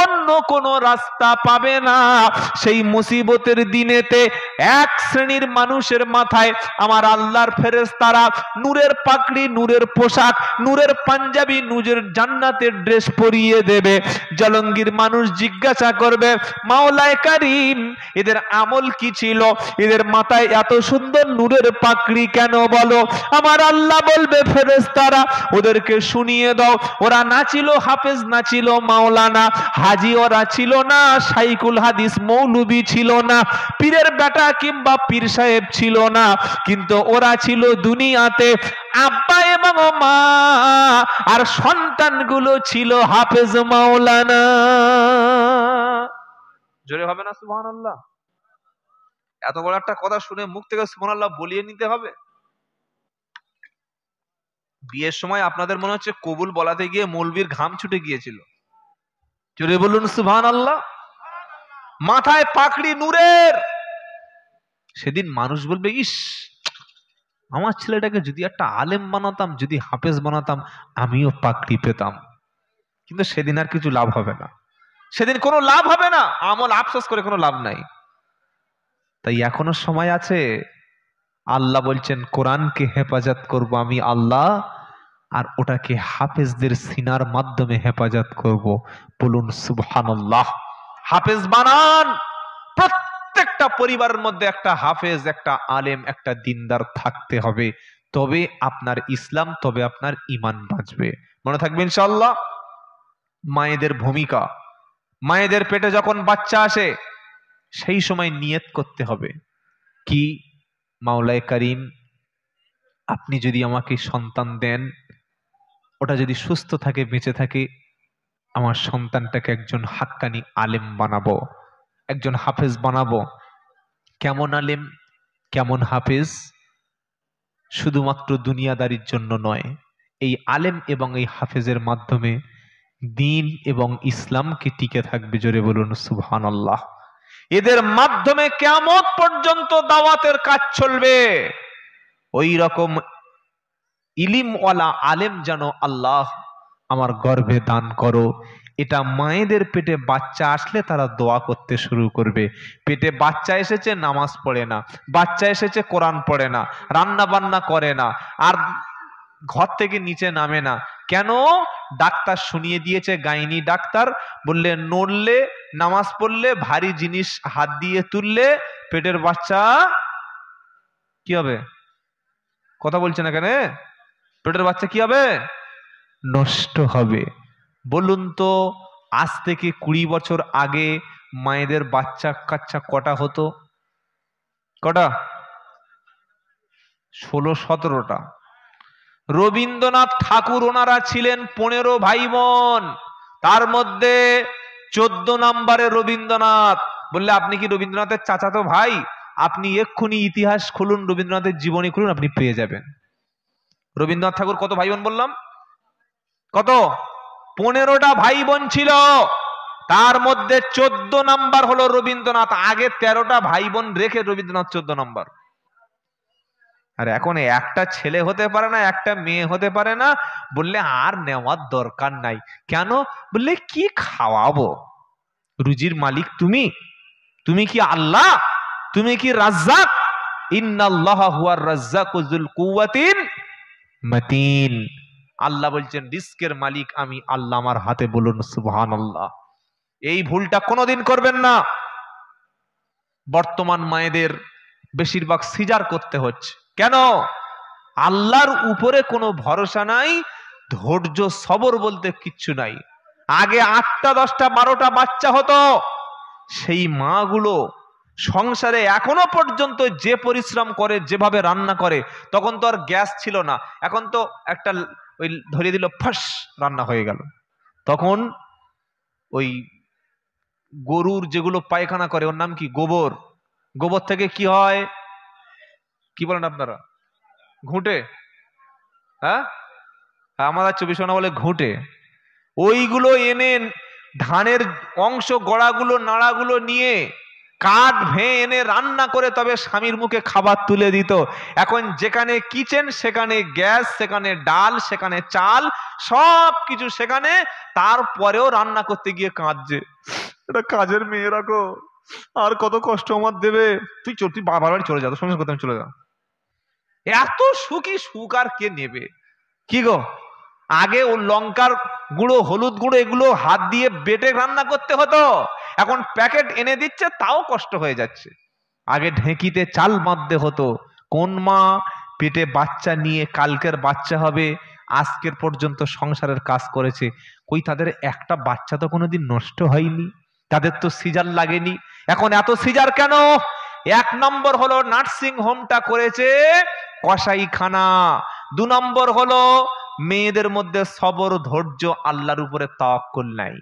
অন্য কোনো রাস্তা পাবে না। সেই মুসিবতের দিনেতে এক শ্রেণীর মানুষের মাথায় আমার আল্লাহর ফেরেশতারা নূরের পাগড়ি, নূরের পোশাক, নূরের পাঞ্জাবি, নূরের জান্নাতের ড্রেস পরিয়ে দেবে। জলঙ্গির মানুষ জিজ্ঞাসা করবে, মাওলায়ে কারীম এদের আমল কি ছিল, এদের মাথায় এত সুন্দর নূরের পাগড়ি কেন বলো? আমার আল্লাহ বলবে, ফেরেশতারা ওদেরকে শুনিয়ে দাও, ওরা না ছিল হাফেজ, না ছিল মাওলানা, হাজি ওরা ছিল না, শাইখুল হাদিস মৌলবি ছিল না, পীরের বেটা কিংবা পীর সাহেব ছিল না, কিন্তু ওরা ছিল দুনিয়াতে আব্বা এবং মা, আর সন্তানগুলো ছিল হাফেজ মাওলানা। জোরে হবে না সুবহানাল্লাহ? এত বড় একটা কথা শুনে মুখ থেকে সুবহানাল্লাহ বলিয়ে নিতে হবে? বিয়ের সময় আপনাদের মনে হচ্ছে কবুল বলাতে গিয়ে মৌলবীর ঘাম ছুটে গিয়েছিল। জোরে বলুন সুবহানাল্লাহ। মাথায় পাকড়ি নূরের। সেদিন মানুষ বলবে, ইস, আমার ছেলেটাকে যদি একটা আলেম বানাতাম, যদি হাফেজ বানাতাম, আমিও পাকড়ি পেতাম। কিন্তু সেদিন আর কিছু লাভ হবে না, সেদিন কোনো লাভ হবে না, আমল আফসোস করে কোনো লাভ নাই। তাই এখনো সময় আছে। আল্লাহ বলছেন কোরআনকে হেফাজত করব আমি আল্লাহ, আর ওটাকে হাফেজদের সিনার মাধ্যমে হেফাজত করব। বলুন সুবহানাল্লাহ। হাফেজ বানান। প্রত্যেকটা পরিবারের মধ্যে একটা হাফেজ, একটা আলেম, একটা দিনদার থাকতে হবে। তবে আপনার ইসলাম, তবে আপনার ঈমান বাঁচবে। মনে থাকবে ইনশাআল্লাহ। মায়েদের ভূমিকা, মায়েদের পেটে যখন বাচ্চা আসে সেই সময় নিয়ত করতে হবে কি, মাওলায়ে কারীম আপনি যদি আমাকে সন্তান দেন, ওটা যদি সুস্থ থাকে, বেঁচে থাকে, আমার সন্তানটাকে একজন হাক্কানি আলেম বানাবো, একজন হাফেজ বানাবো। কেমন আলেম, কেমন হাফেজ? শুধুমাত্র দুনিয়াদারির জন্য নয়, এই আলেম এবং এই হাফেজের মাধ্যমে দ্বীন এবং ইসলামকে টিকে থাকবে। জোরে বলুন সুবহানাল্লাহ। এদের মাধ্যমে কিয়ামত পর্যন্ত দাওয়াতের কাজ চলবে। ওই রকম ইলিমওয়ালা আলেম যেন আল্লাহ আমার গর্ভে দান করো। এটা মায়েদের পেটে বাচ্চা আসলে তারা দোয়া করতে শুরু করবে। পেটে বাচ্চা এসেছে, নামাজ পড়ে না, বাচ্চা এসেছে, কোরআন পড়ে না, রান্না বান্না করে না, আর ঘর থেকে নিচে নামে না। কেন? ডাক্তার শুনিয়ে দিয়েছে, গাইনি ডাক্তার বললে নড়লে, নামাজ পড়লে, ভারী জিনিস হাত দিয়ে তুললে পেটের বাচ্চা কি হবে? কথা বলছে না কেন? পেটের বাচ্চা কি হবে? নষ্ট হবে। বলুন তো, আজ থেকে 20 বছর আগে মায়েদের বাচ্চা কাচ্চা কটা হতো? কটা? 16-17টা। রবীন্দ্রনাথ ঠাকুর ওনারা ছিলেন 15 ভাই বোন, তার মধ্যে 14 নম্বরে রবীন্দ্রনাথ। বললে আপনি কি রবীন্দ্রনাথের চাচাতো ভাই? আপনি এক্ষুনি ইতিহাস খুলুন, রবীন্দ্রনাথের জীবনী খুলুন, আপনি পেয়ে যাবেন। রবীন্দ্রনাথ ঠাকুর কত ভাই বোন বললাম? কত? 15টা ভাই বোন ছিল, তার মধ্যে 14 নাম্বার হলো রবীন্দ্রনাথ। আগে 13টা ভাই বোন রেখে রবীন্দ্রনাথ 14 নাম্বার। আর এখন একটা ছেলে হতে পারে না, একটা মেয়ে হতে পারে না, বললে আর নেওয়ার দরকার নাই। কেন? বললে কি খাওয়াবো? রুজির মালিক তুমি, তুমি কি আল্লাহ? তুমি কি রাজ্জাক? ইন্নাল্লাহা হুয়ার রাজ্জাকু যুল কুওয়াতিন মাতিন। আল্লাহ বলছেন রিস্কের মালিক আমি আল্লাহ, আমার হাতে। বলুন সুবহানাল্লাহ। এই ভুলটা কোনোদিন করবেন না। বর্তমান মায়েদের বেশিরভাগ সিজার করতে হচ্ছে। কেন? আল্লাহর উপরে কোনো ভরসা নাই, ধৈর্য সবর বলতে কিচ্ছু নাই। আগে 8টা 10টা 12টা বাচ্চা হতো, সেই মাগুলো সংসারে এখনো পর্যন্ত যে পরিশ্রম করে, যেভাবে রান্না করে, তখন তো আর গ্যাস ছিল না, এখন তো একটা ওই ধরিয়ে দিল, ফাঁস রান্না হয়ে গেল। তখন ওই গরুর যেগুলো পায়খানা করে, ওর নাম কি? গোবর। গোবর থেকে কি হয়? কি বলেন আপনারা? ঘুঁটে। হ্যাঁ, আমাদের 24 বলে ঘুঁটে। ওইগুলো এনে ধানের অংশ, গড়াগুলো, নাড়াগুলো নিয়ে কাঠ ভেঙে এনে রান্না করে তবে স্বামীর মুখে খাবার তুলে দিত। এখন যেখানে কিচেন সেখানে গ্যাস, সেখানে ডাল, সেখানে চাল, সব কিছু সেখানে, তারপরেও রান্না করতে গিয়ে কাঁদছে, এটা কাজের মেয়ে রাখো, আর কত কষ্ট আমার দেবে, তুই চল, তুই বাবার চলে যা, তোর সঙ্গে কথা চলে যা। এত সুখী সুখ আর কে নেবে? কি গো, আগে ও লঙ্কার গুঁড়ো, হলুদ গুঁড়ো, এগুলো হাত দিয়ে বেটে রান্না করতে হতো, এখন প্যাকেট এনে দিচ্ছে, তাও কষ্ট হয়ে যাচ্ছে। আগে ঢেঁকিতে চাল বাঁধতে হতো। কোন মা পেটে বাচ্চা নিয়ে কালকের বাচ্চা হবে আজকের পর্যন্ত সংসারের কাজ করেছে? কই তাদের একটা বাচ্চা তো কোনোদিন নষ্ট হয়নি, তাদের তো সিজার লাগেনি। এখন এত সিজার কেন? 1 নম্বর হলো নার্সিং হোমটা করেছে কসাইখানা। 2 নম্বর হলো মেয়েদের মধ্যে সবর, ধৈর্য, আল্লাহর উপরে তাওয়াক্কুল নাই।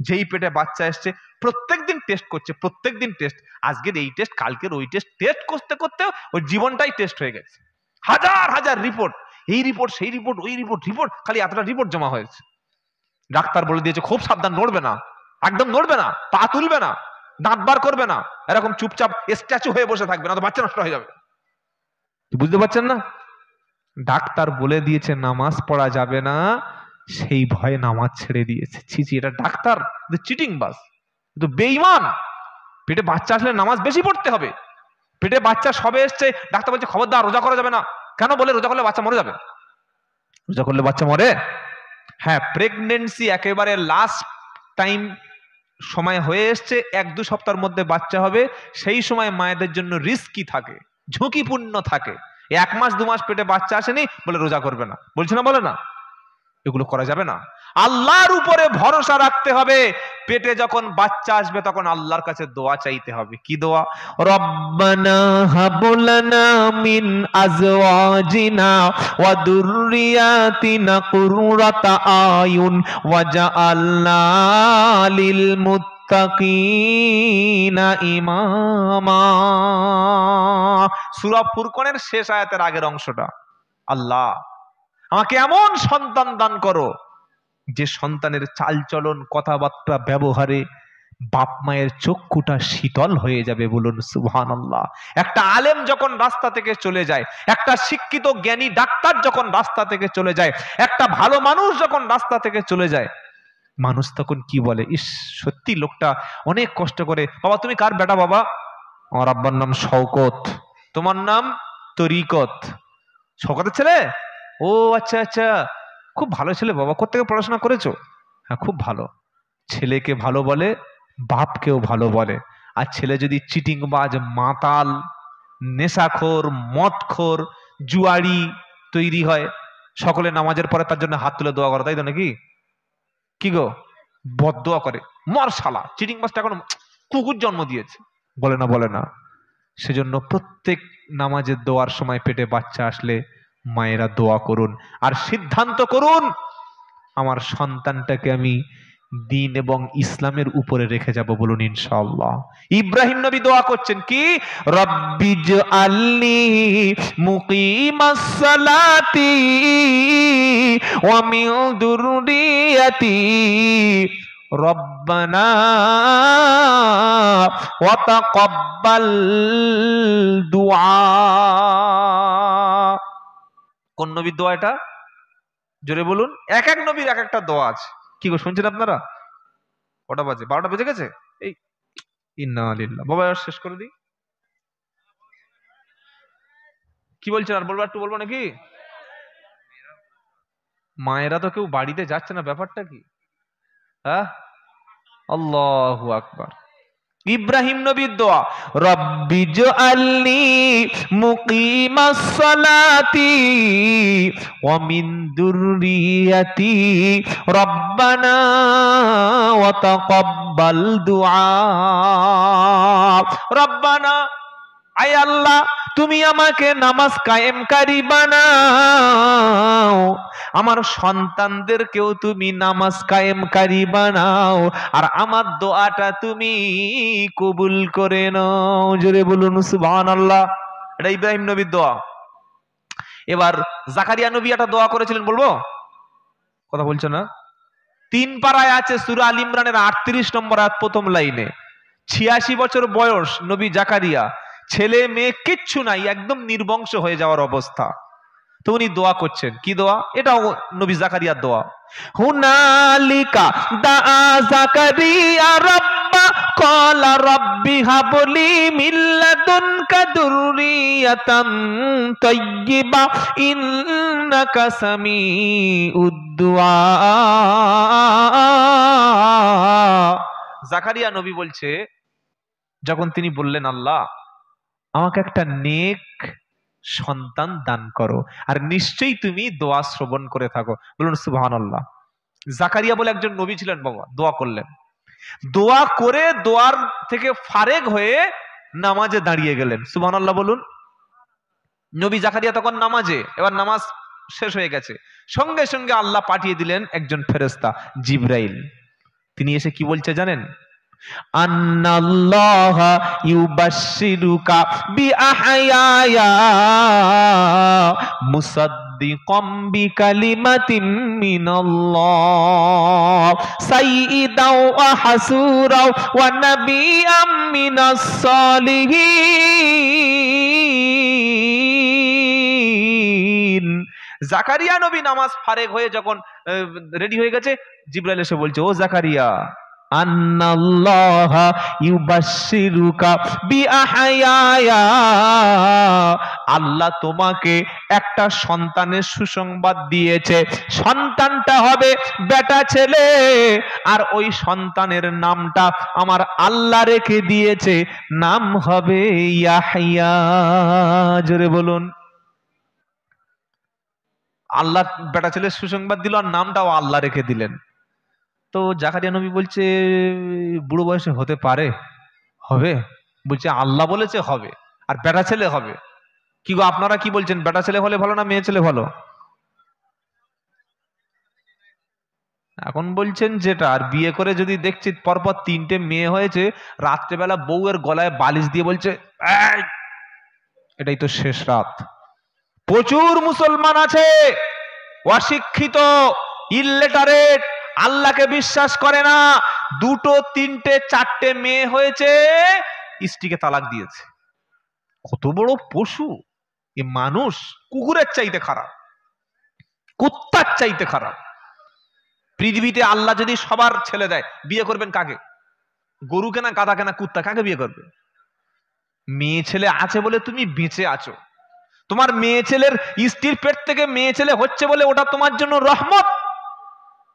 যেই পেটে বাচ্চা এসছে প্রত্যেকদিন টেস্ট করছে, প্রত্যেকদিন টেস্ট, আজকের এই টেস্ট, কালকের ওই টেস্ট, টেস্ট করতে করতে ওই জীবনটাই টেস্ট হয়ে গেছে। হাজার হাজার রিপোর্ট, এই রিপোর্ট, সেই রিপোর্ট, ওই রিপোর্ট, রিপোর্ট, খালি এতটা রিপোর্ট জমা হয়েছে। ডাক্তার বলে দিয়েছে খুব সাবধান, নড়বে না, একদম নড়বে না, পা তুলবে না, দাঁত বার করবে না, এরকম চুপচাপ স্ট্যাচু হয়ে বসে থাকবে, না তো বাচ্চা নষ্ট হয়ে যাবে। বুঝতে পারছেন না? ডাক্তার বলে দিয়েছে নামাজ পড়া যাবে না, সেই ভয়ে নামাজ ছেড়ে দিয়েছে। ছি, এটা ডাক্তার চিটিং বাস, কিন্তু বেঈমান। পেটে বাচ্চা আসলে নামাজ বেশি পড়তে হবে। পেটে বাচ্চা সবে এসছে, ডাক্তার বলছে খবরদার রোজা করা যাবে না। কেন? বলে রোজা করলে বাচ্চা মরে যাবে। রোজা করলে বাচ্চা মরে? হ্যাঁ, প্রেগনেন্সি একেবারে লাস্ট টাইম সময় হয়ে এসছে, 1-2 সপ্তাহের মধ্যে বাচ্চা হবে, সেই সময় মায়েদের জন্য রিস্কি থাকে, ঝুঁকিপূর্ণ থাকে। 1 মাস 2 মাস পেটে বাচ্চা আসেনি বলে রোজা করবে না, বলছে না, বলে না, এগুলো করা যাবে না। আল্লাহর উপরে ভরসা রাখতে হবে। পেটে যখন বাচ্চা আসবে তখন আল্লাহর কাছে দোয়া চাইতে হবে। কি দোয়া? রব্বানা হাব লানা মিন আজওয়াজিনা ওয়া যুররিয়াতিনা কুররাতা আয়ুন ওয়াজআলনা লিল মুত্তাকিনা ইমামা। সূরা ফুরকানের শেষ আয়াতের আগের অংশটা। আল্লাহ আমাকে এমন সন্তান দান করো যে সন্তানের চালচলন, কথাবার্তা, ব্যবহারে বাপ মায়ের চক্ষুটা শীতল হয়ে যাবে। বলুন সুবহানাল্লাহ। একটা আলেম যখন রাস্তা থেকে চলে যায়, একটা শিক্ষিত জ্ঞানী ডাক্তার যখন রাস্তা থেকে চলে যায়, একটা ভালো মানুষ যখন রাস্তা থেকে চলে যায়, মানুষ তখন কি বলে? ইস, সত্যি লোকটা অনেক কষ্ট করে। বাবা তুমি কার বেটা? বাবা আমার আব্বার নাম শওকত। তোমার নাম তরিকত। শওকতের ছেলে? ও আচ্ছা আচ্ছা, খুব ভালো ছেলে বাবা। কোত্থেকে পড়াশোনা করেছো? হ্যাঁ খুব ভালো। ছেলেকে ভালো বলে, বাপকেও ভালো বলে। আর ছেলে যদি চিটিংবাজ, মাতাল, নেশাখোর, মদখোর, জুয়ারি তৈরি হয়, সকলে নামাজের পরে তার জন্য হাত তুলে দোয়া করে, তাই তো নাকি? কি গো, বদদোয়া করে, মর শালা, চিটিংবাজটা এখন কুকুর জন্ম দিয়েছে, বলে না, বলে না? সেজন্য প্রত্যেক নামাজের দোয়ার সময় পেটে বাচ্চা আসলে মায়েরা দোয়া করুন, আর সিদ্ধান্ত করুন আমার সন্তানটাকে আমি দ্বীন এবং ইসলামের উপরে রেখে যাব। বলুন ইনশাআল্লাহ। ইব্রাহিম নবী দোয়া করছেন কি? রব্বিজআলনি মুকিমাস সালাতি ওয়া মিন যুররিয়াতি রব্বানা ওয়া তাকাব্বাল দুআ। কোন নবীর দোয়া এটা? জোরে বলুন। এক এক নবীর এক একটা দোয়া আছে। কি গো, শুনছেন আপনারা? কটা বাজে? 12টা বেজে গেছে। এই ইন্না লিল্লাহ। বাবা আর শেষ করে দিই। কি বলছেন? আর বলবো? একটু বলবো নাকি? মায়েরা তো কেউ বাড়িতে যাচ্ছে না, ব্যাপারটা কি? হ্যাঁ, আল্লাহু আকবার। ইব্রাহিম নবীর দোয়া, রব্বিজআলনি মুকিমাস সালাতি ওয়া মিন যুররিয়াতি রব্বানা ওয়া তাকাব্বাল দুআ। রব্বানা, আয় আল্লাহ তুমি আমাকে নামাজ কায়েমকারী বানাও, আমার সন্তানদেরকেও তুমি নামাজ কায়েমকারী বানাও, আর আমার দোয়াটা তুমি কবুল করে নাও। জোরে বলুন সুবহানাল্লাহ। এটা ইব্রাহিম নবীর দোয়া। এবার জাকারিয়া নবী একটা দোয়া করেছিলেন, বলবো? কথা বলছো না? 3 পারায় আছে, সূরা আল ইমরানের 38 নম্বর আয়াত, প্রথম লাইনে। 86 বছর বয়স নবী জাকারিয়া, ছেলে মেয়ে কিচ্ছু নাই, একদম নির্বংশ হয়ে যাওয়ার অবস্থা। তো উনি দোয়া করছেন। কি দোয়া? এটাও নবী জাকারিয়ার দোয়া। হুনালিকা দাআ জাকারিয়া রাব্বা ক্বালা রাব্বি হাবলি মিন লাদুনকা যুররিয়াতান তাইয়্যিবা ইন্নাকা সামিউদ দুআ। জাকারিয়া নবী বলছে, যখন তিনি বললেন আল্লাহ আমাকে একটা নেক সন্তান দান করো, আর নিশ্চয়ই তুমি দোয়া শ্রবণ করে থাকো। বলুন সুবহানাল্লাহ। জাকারিয়া বলে একজন নবী ছিলেন বাবা, দোয়া করলেন। দোয়া করে দোয়ার থেকে ফারেক হয়ে নামাজে দাঁড়িয়ে গেলেন। সুবহানাল্লাহ বলুন। নবী জাকারিয়া তখন নামাজে, এবার নামাজ শেষ হয়ে গেছে, সঙ্গে সঙ্গে আল্লাহ পাঠিয়ে দিলেন একজন ফেরেশতা জিবরাইল। তিনি এসে কি বলছে জানেন? আন্নাল্লাহা ইউবাশশিরুকা বিআহইয়া মুসাদ্দিক মুসাদ্দিকাম বিকালিমাতিম মিনাল্লাহ সাইয়্যিদাও ওয়া হাসুরাও ওয়া নাবিয়্যাম মিনাস সালিহিন। জাকারিয়া নবী নামাজ ফারেগ হয়ে যখন রেডি হয়ে গেছে, জিবরাইল এসে বলছে, ও জাকারিয়া, আন্নাল্লাহা ইউবাশশিরুকা বিআহইয়া, আল্লাহ তোমাকে একটা সন্তানের সুসংবাদ দিয়েছে। সন্তানটা হবে বেটা ছেলে, আর ওই সন্তানের নামটা আমার আল্লাহ রেখে দিয়েছে, নাম হবে ইয়াহইয়া। জোরে বলুন। আল্লাহ বেটা ছেলের সুসংবাদ দিল, আর নামটাও আল্লাহ রেখে দিলেন। তো জাকারিয়া নবী বলছে, বুড়ো বয়সে হতে পারে? হবে? বলছে আল্লাহ বলেছে হবে, আর বেটা ছেলে হবে। কি গো, আপনারা কি বলছেন, বেটা ছেলে হলে ভালো না মেয়ে ছেলে ভালো? এখন বলছেন যেটা। আর বিয়ে করে যদি দেখছি পরপর 3টে মেয়ে হয়েছে, রাত্রেবেলা বউয়ের গলায় বালিশ দিয়ে বলছে এই, এটাই তো শেষ রাত। প্রচুর মুসলমান আছে অশিক্ষিত, ইললিটারেট, আল্লাহকে বিশ্বাস করে না, 2, 3, 4টে মেয়ে হয়েছে, স্ত্রীকে তালাক দিয়েছে। কত বড় পশু এ মানুষ! কুকুরের চাইতে খারাপ, কুত্তার চাইতে খারাপ। পৃথিবীতে আল্লাহ যদি সবার ছেলে দেয়, বিয়ে করবেন কাকে? গরুকে না গাধাকে না কুত্তা? কাকে বিয়ে করবে? মেয়ে ছেলে আছে বলে তুমি বেঁচে আছো। তোমার মেয়ে ছেলের স্ত্রীর পেট থেকে মেয়ে ছেলে হচ্ছে বলে ওটা তোমার জন্য রহমত।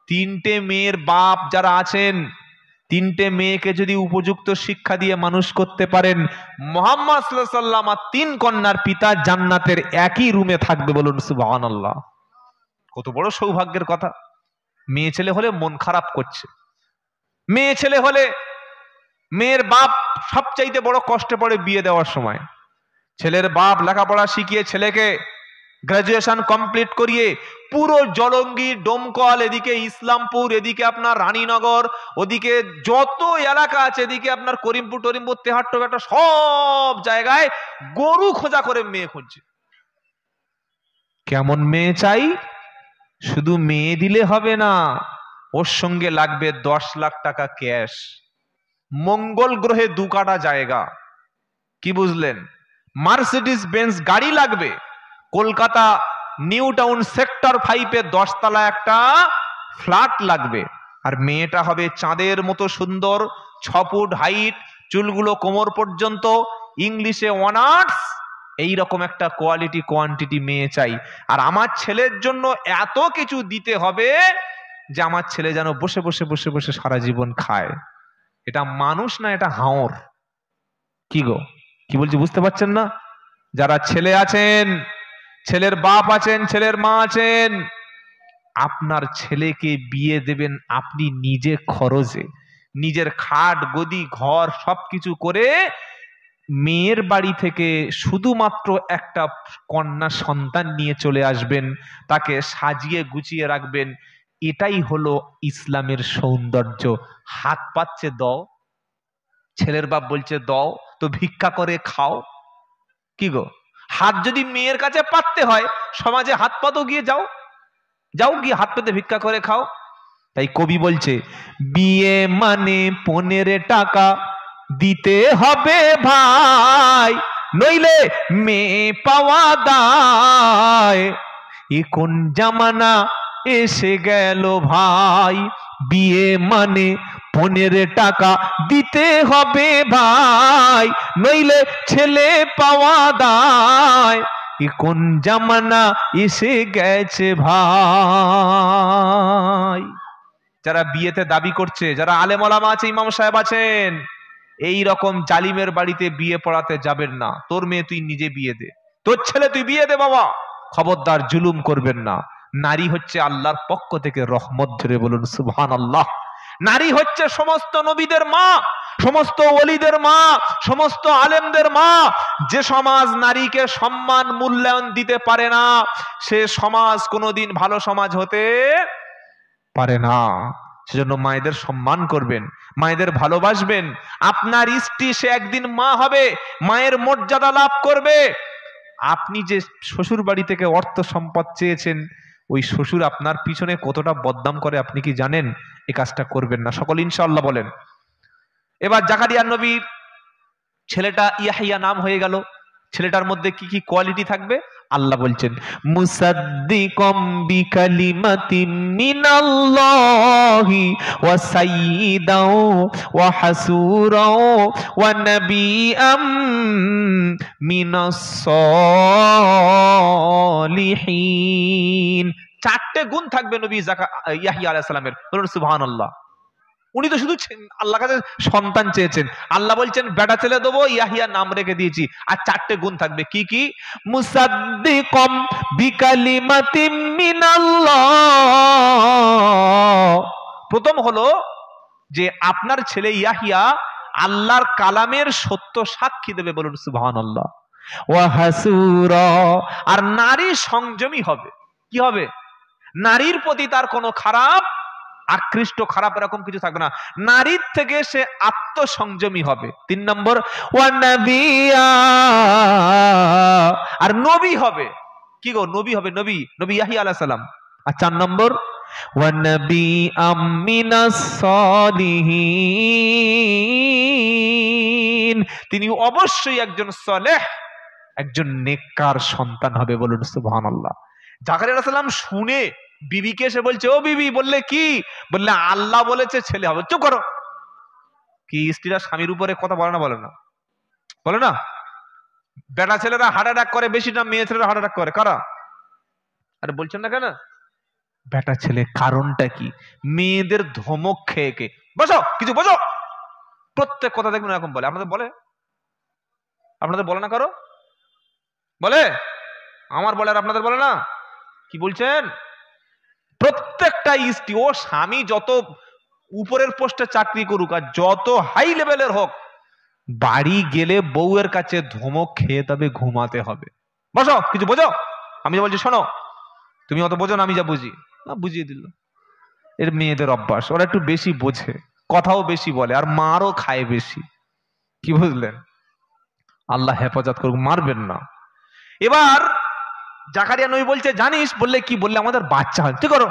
3টে মেয়ের বাপ যারা আছেন, 3টে মেয়েকে যদি উপযুক্ত শিক্ষা দিয়ে মানুষ করতে পারেন, মুহাম্মদ সাল্লাল্লাহু আলাইহি ওয়াসাল্লাম আর 3 কন্যার পিতা জান্নাতের একই রুমে থাকবে। বলুন সুবহানাল্লাহ। কত বড় সৌভাগ্যের কথা। মেয়ে ছেলে হলে মন খারাপ করছে। মেয়ে ছেলে হলে মেয়ের বাপ সবচাইতে বড় কষ্টে পড়ে বিয়ে দেওয়ার সময়। ছেলের বাপ লেখাপড়া শিখিয়ে ছেলেকে গ্রাজুয়েশন কমপ্লিট করিয়ে পুরো জলঙ্গি, ডোমকল, এদিকে ইসলামপুর, এদিকে আপনার রানীনগর, ওদিকে যত এলাকা আছে, এদিকে আপনার করিমপুর টরিমপুর, তেহাট্টঘাটা, সব জায়গায় গরু খোঁজা করে মেয়ে খুঁজছে। কেমন মেয়ে চাই? শুধু মেয়ে দিলে হবে না, ওর সঙ্গে লাগবে 10 লাখ টাকা ক্যাশ, মঙ্গল গ্রহে 2 কাঠা জায়গা, কি বুঝলেন? মার্সিডিজ বেঞ্জ গাড়ি লাগবে, কলকাতা নিউ টাউন সেক্টর 5-এ 10 তলা একটা ফ্ল্যাট লাগবে। আর মেয়েটা হবে চাঁদের মতো সুন্দর, 6 ফুট হাইট, চুলগুলো কোমর পর্যন্ত, ইংলিশে অনার্স, এইরকম একটা কোয়ালিটি কোয়ান্টিটি মেয়ে চাই। আর আমার ছেলের জন্য এত কিছু দিতে হবে যে আমার ছেলে যেন বসে বসে বসে বসে সারা জীবন খায়। এটা মানুষ না, এটা হাওর। কি গো, কি বলছি বুঝতে পারছেন না? যারা ছেলে আছেন, ছেলের বাপ আছেন, ছেলের মা আছেন, আপনার ছেলেকে বিয়ে দেবেন আপনি নিজে খরচে, নিজের খাট গদি ঘর সবকিছু করে। মেয়ের বাড়ি থেকে শুধুমাত্র একটা কন্যা সন্তান নিয়ে চলে আসবেন, তাকে সাজিয়ে গুছিয়ে রাখবেন। এটাই হলো ইসলামের সৌন্দর্য। হাত পাচ্ছে দাও, ছেলের বাপ বলছে দাও, তো ভিক্ষা করে খাও। কি গো, হাত যদি মেয়ের কাছে পাততে হয়, সমাজে হাত পাতো, গিয়ে যাও, যাও গিয়ে হাত পেতে ভিক্ষা করে খাও। তাই কবি বলছে, বিয়ে মানে 15 টাকা দিতে হবে ভাই, নইলে মেয়ে পাওয়া দায়। এ কোন জামানা এসে গেল ভাই, বিয়ে মানে 15 টাকা দিতে হবে ভাই, নইলে ছেলে পাওয়া দায়। এ কোন জামানা এসে গেছে ভাই। যারা বিয়েতে দাবি করছে, যারা আলেম ওলামা আছে, ইমাম সাহেব আছেন, এই রকম জালিমের বাড়িতে বিয়ে পড়াতে যাবেন না। তোর মেয়ে তুই নিজে বিয়ে দে, তোর ছেলে তুই বিয়ে দে বাবা, খবরদার জুলুম করবেন না। নারী হচ্ছে আল্লাহর পক্ষ থেকে রহমত। ধরে বলুন সুবহানাল্লাহ। নারী হচ্ছে সমস্ত নবীদের মা, সমস্ত ওলিদের মা, সমস্ত আলেমদের মা। যে সমাজ নারীকে সম্মান মূল্যায়ন দিতে পারে না, সে সমাজ কোনোদিন ভালো সমাজ হতে পারে না। সেজন্য মায়েদের সম্মান করবেন, মায়েদের ভালোবাসবেন। আপনার স্ত্রী সে একদিন মা হবে, মায়ের মর্যাদা লাভ করবে। আপনি যে শ্বশুর বাড়ি থেকে অর্থ সম্পদ চেয়েছেন, ওই শ্বশুর আপনার পিছনে কতটা বদনাম করে আপনি কি জানেন? এই কাজটা করবেন না। সকল ইনশাআল্লাহ বলেন। এবার জাকারিয়া নবীর ছেলেটা ইয়াহিয়া নাম হয়ে গেল। ছেলেটার মধ্যে কি কি কোয়ালিটি থাকবে আল্লাহ বলছেন, মুসাদ্দিকাম বিকালিমাতিন মিনাল্লাহি ওয়া সাইয়্যিদাও ওয়া হাসুরাও ওয়া নাবিয়াম মিনাস সালিহিন। চারটে গুণ থাকবে নবী ইয়াহিয়া আলাইহিস সালামের। বলুন সুবহানাল্লাহ। উনি তো শুধু আল্লাহর কাছে সন্তান চেয়েছেন, আল্লাহ বলছেন বেটা ছেলে দেবো, ইয়াহিয়া নাম রেখে দিয়েছি। আর চারটে গুণ থাকবে, কি কি? মুসাদ্দিকাম বিকালিমাতিম মিনাল্লাহ। প্রথম হলো যে আপনার ছেলে ইয়াহিয়া আল্লাহর কালামের সত্য সাক্ষী দেবে। বলুন সুবহানাল্লাহ। ওয়া হাসুরা, আর নারী সংযমী হবে। কি হবে? নারীর প্রতি তার কোনো খারাপ আকৃষ্ট, খারাপ এরকম কিছু থাকবে না। নারীর থেকে সে আত্মসংযমী হবে। 3 নম্বর, ওয়া নাবিয়া, আর নবী হবে। কি গো? নবী হবে, নবী, নবী ইয়াহিয়া আলাইহিস সালাম। আর 4 নম্বর, ওয়া নাবিয়াম মিনাস সালিহিন, তিনি অবশ্যই একজন সালেহ, একজন নেককার সন্তান হবে। বলুন সুবহানাল্লাহ। জাকারিয়া আলাইহিস সালাম শুনে বিবিকে এসে বলছে, ও বিবি, বললে কি? বললে আল্লাহ বলেছে ছেলে হবে। চুপ করো। কি স্ত্রীরা স্বামীর উপরে কথা বলে না? বলে না, বলে না? বেটা ছেলেরা হার্ট অ্যাটাক করে বেশি না মেয়ে ছেলেরা হার্ট অ্যাটাক করে? কারা? আরে বলছেন না কেন? বেটা ছেলে। কারণটা কি? মেয়েদের ধমক খেয়ে কে। বসো, কিছু বোঝো। প্রত্যেক কথা দেখবেন এরকম বলে। আপনাদের বলে? আপনাদের বলে না? কারো বলে? আমার বলে আর আপনাদের বলে না? কি বলছেন? প্রত্যেকটা স্ত্রী, ও স্বামী যত উপরের পোস্টে চাকরি করুক আর যত হাই লেভেলের হোক, বাড়ি গেলে বউয়ের কাছে ধমক খেয়ে তবে ঘুমাতে হবে। বসো, কিছু বোঝো। আমি যা বলছি শোনো। তুমি অত বোঝো না, আমি যা বুঝি বুঝিয়ে দিল। এর মেয়েদের অভ্যাস, ওরা একটু বেশি বোঝে, কথাও বেশি বলে, আর মারও খায় বেশি। কি বুঝলেন? আল্লাহ হেফাজত করুক, মারবেন না। এবার জাকারিয়া নবী বলছে, জানিস? বললে কি? বললে আমাদের বাচ্চা হয়। ঠিক করো।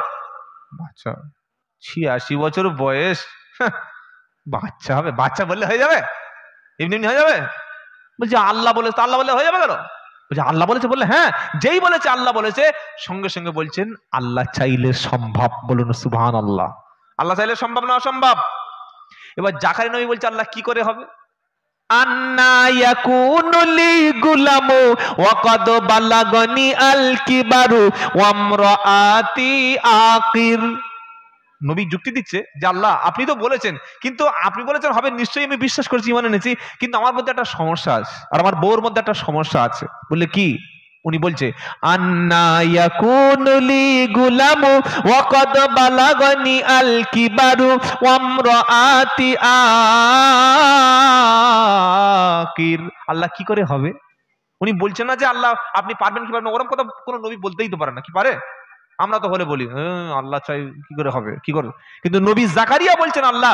বাচ্চা? 86 বছর বয়স, বাচ্চা হবে? বাচ্চা বললে হয়ে যাবে? এমনি এমনি হয়ে যাবে? বলছে আল্লাহ বলেছে। আল্লাহ বললে হয়ে যাবে কেন? বলছে আল্লাহ বলেছে। বললে হ্যাঁ, যেই বলেছে আল্লাহ বলেছে, সঙ্গে সঙ্গে বলছেন আল্লাহ চাইলে সম্ভব। বলুন সুবহানাল্লাহ। আল্লাহ চাইলে সম্ভব না অসম্ভব? এবার জাকারিয়া নবী বলছে আল্লাহ কি করে হবে? আন্না ইয়াকুনু লি গুলামু ওয়া ক্বাদ বালাগনি আল কিবারু ওয়া ইমরাআতি আকির। নবী যুক্তি দিচ্ছে যে আল্লাহ আপনি তো বলেছেন, কিন্তু আপনি বলেছেন হবে, নিশ্চয়ই আমি বিশ্বাস করছি, ইমান এনেছি, কিন্তু আমার মধ্যে একটা সমস্যা আছে, আর আমার বউর মধ্যে একটা সমস্যা আছে। বললে কি? উনি বলছে আন্না ইয়াকুনু লি গুলামু ওয়া ক্বাদ বালাগনি আল কিবারু ওয়া ইমরাআতি আকির। আল্লাহ কি করে হবে? উনি বলছেন না যে আল্লাহ আপনি পারবেন কি পারবেন না, ওরকম কথা কোনো নবী বলতেই তো পারে না। কি পারে? আমরা তো হলে বলি আল্লাহ চাই, কি করে হবে, কি করে? কিন্তু নবী জাকারিয়া বলছেন আল্লাহ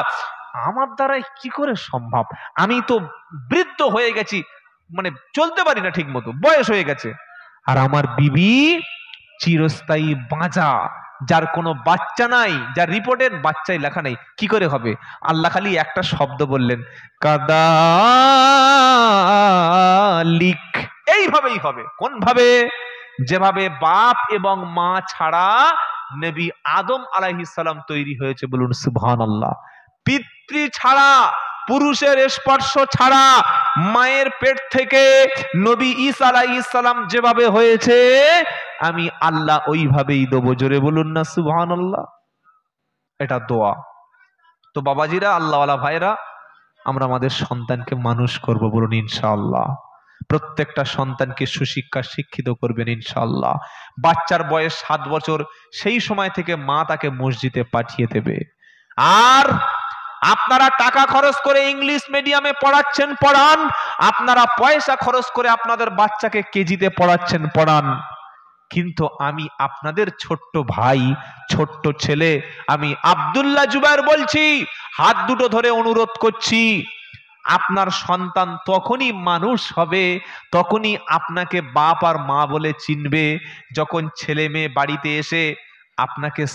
আমার দ্বারা কি করে সম্ভব? আমি তো বৃদ্ধ হয়ে গেছি, মানে চলতে পারি না ঠিক মতো, বয়স হয়ে গেছে, আর আমার বিবি চিরস্থায়ী বাঁচা, যার কোনো বাচ্চা নাই, যার রিপোর্টের বাচ্চাই লেখা নাই, কি করে হবে? আল্লাহ খালি একটা শব্দ বললেন, কাদালিক। এইভাবেই হবে। কোন ভাবে? যেভাবে বাপ এবং মা ছাড়া নবী আদম আলাইহিস সালাম তৈরি হয়েছে। বলুন সুবহানাল্লাহ। পিতৃ ছাড়া, পুরুষের স্পর্শ ছাড়া মায়ের পেট থেকে নবী ঈসা আলাইহিস সালাম যেভাবে হয়েছে, আমি আল্লাহ ওইভাবেই দেবো। জোরে বলুন না সুবহানাল্লাহ। এটা দোয়া। তো বাবাজিরা, আল্লাহওয়ালা ভাইরা, আমরা আমাদের সন্তানকে মানুষ করব। বলুন ইনশাআল্লাহ। প্রত্যেকটা সন্তানকে সুশিক্ষা শিক্ষিত করবেন ইনশাআল্লাহ। বাচ্চার বয়স 7 বছর, সেই সময় থেকে মা তাকে মসজিদে পাঠিয়ে দেবে। আর আপনারা টাকা খরচ করে ইংলিশ মিডিয়ামে পড়াচ্ছেন, পড়ান। আপনারা পয়সা খরচ করে আপনাদের বাচ্চাকে কেজিতে পড়াচ্ছেন, পড়ান। কিন্তু আমি আপনাদের ছোট্ট ভাই, ছোট্ট ছেলে, আমি আব্দুল্লাহ জুবায়ের বলছি, হাত দুটো ধরে অনুরোধ করছি, আপনার সন্তান তখনই মানুষ হবে, তখনই আপনাকে বাপ আর মা বলে চিনবে, যখন ছেলে মেয়ে বাড়িতে এসে আপনাকে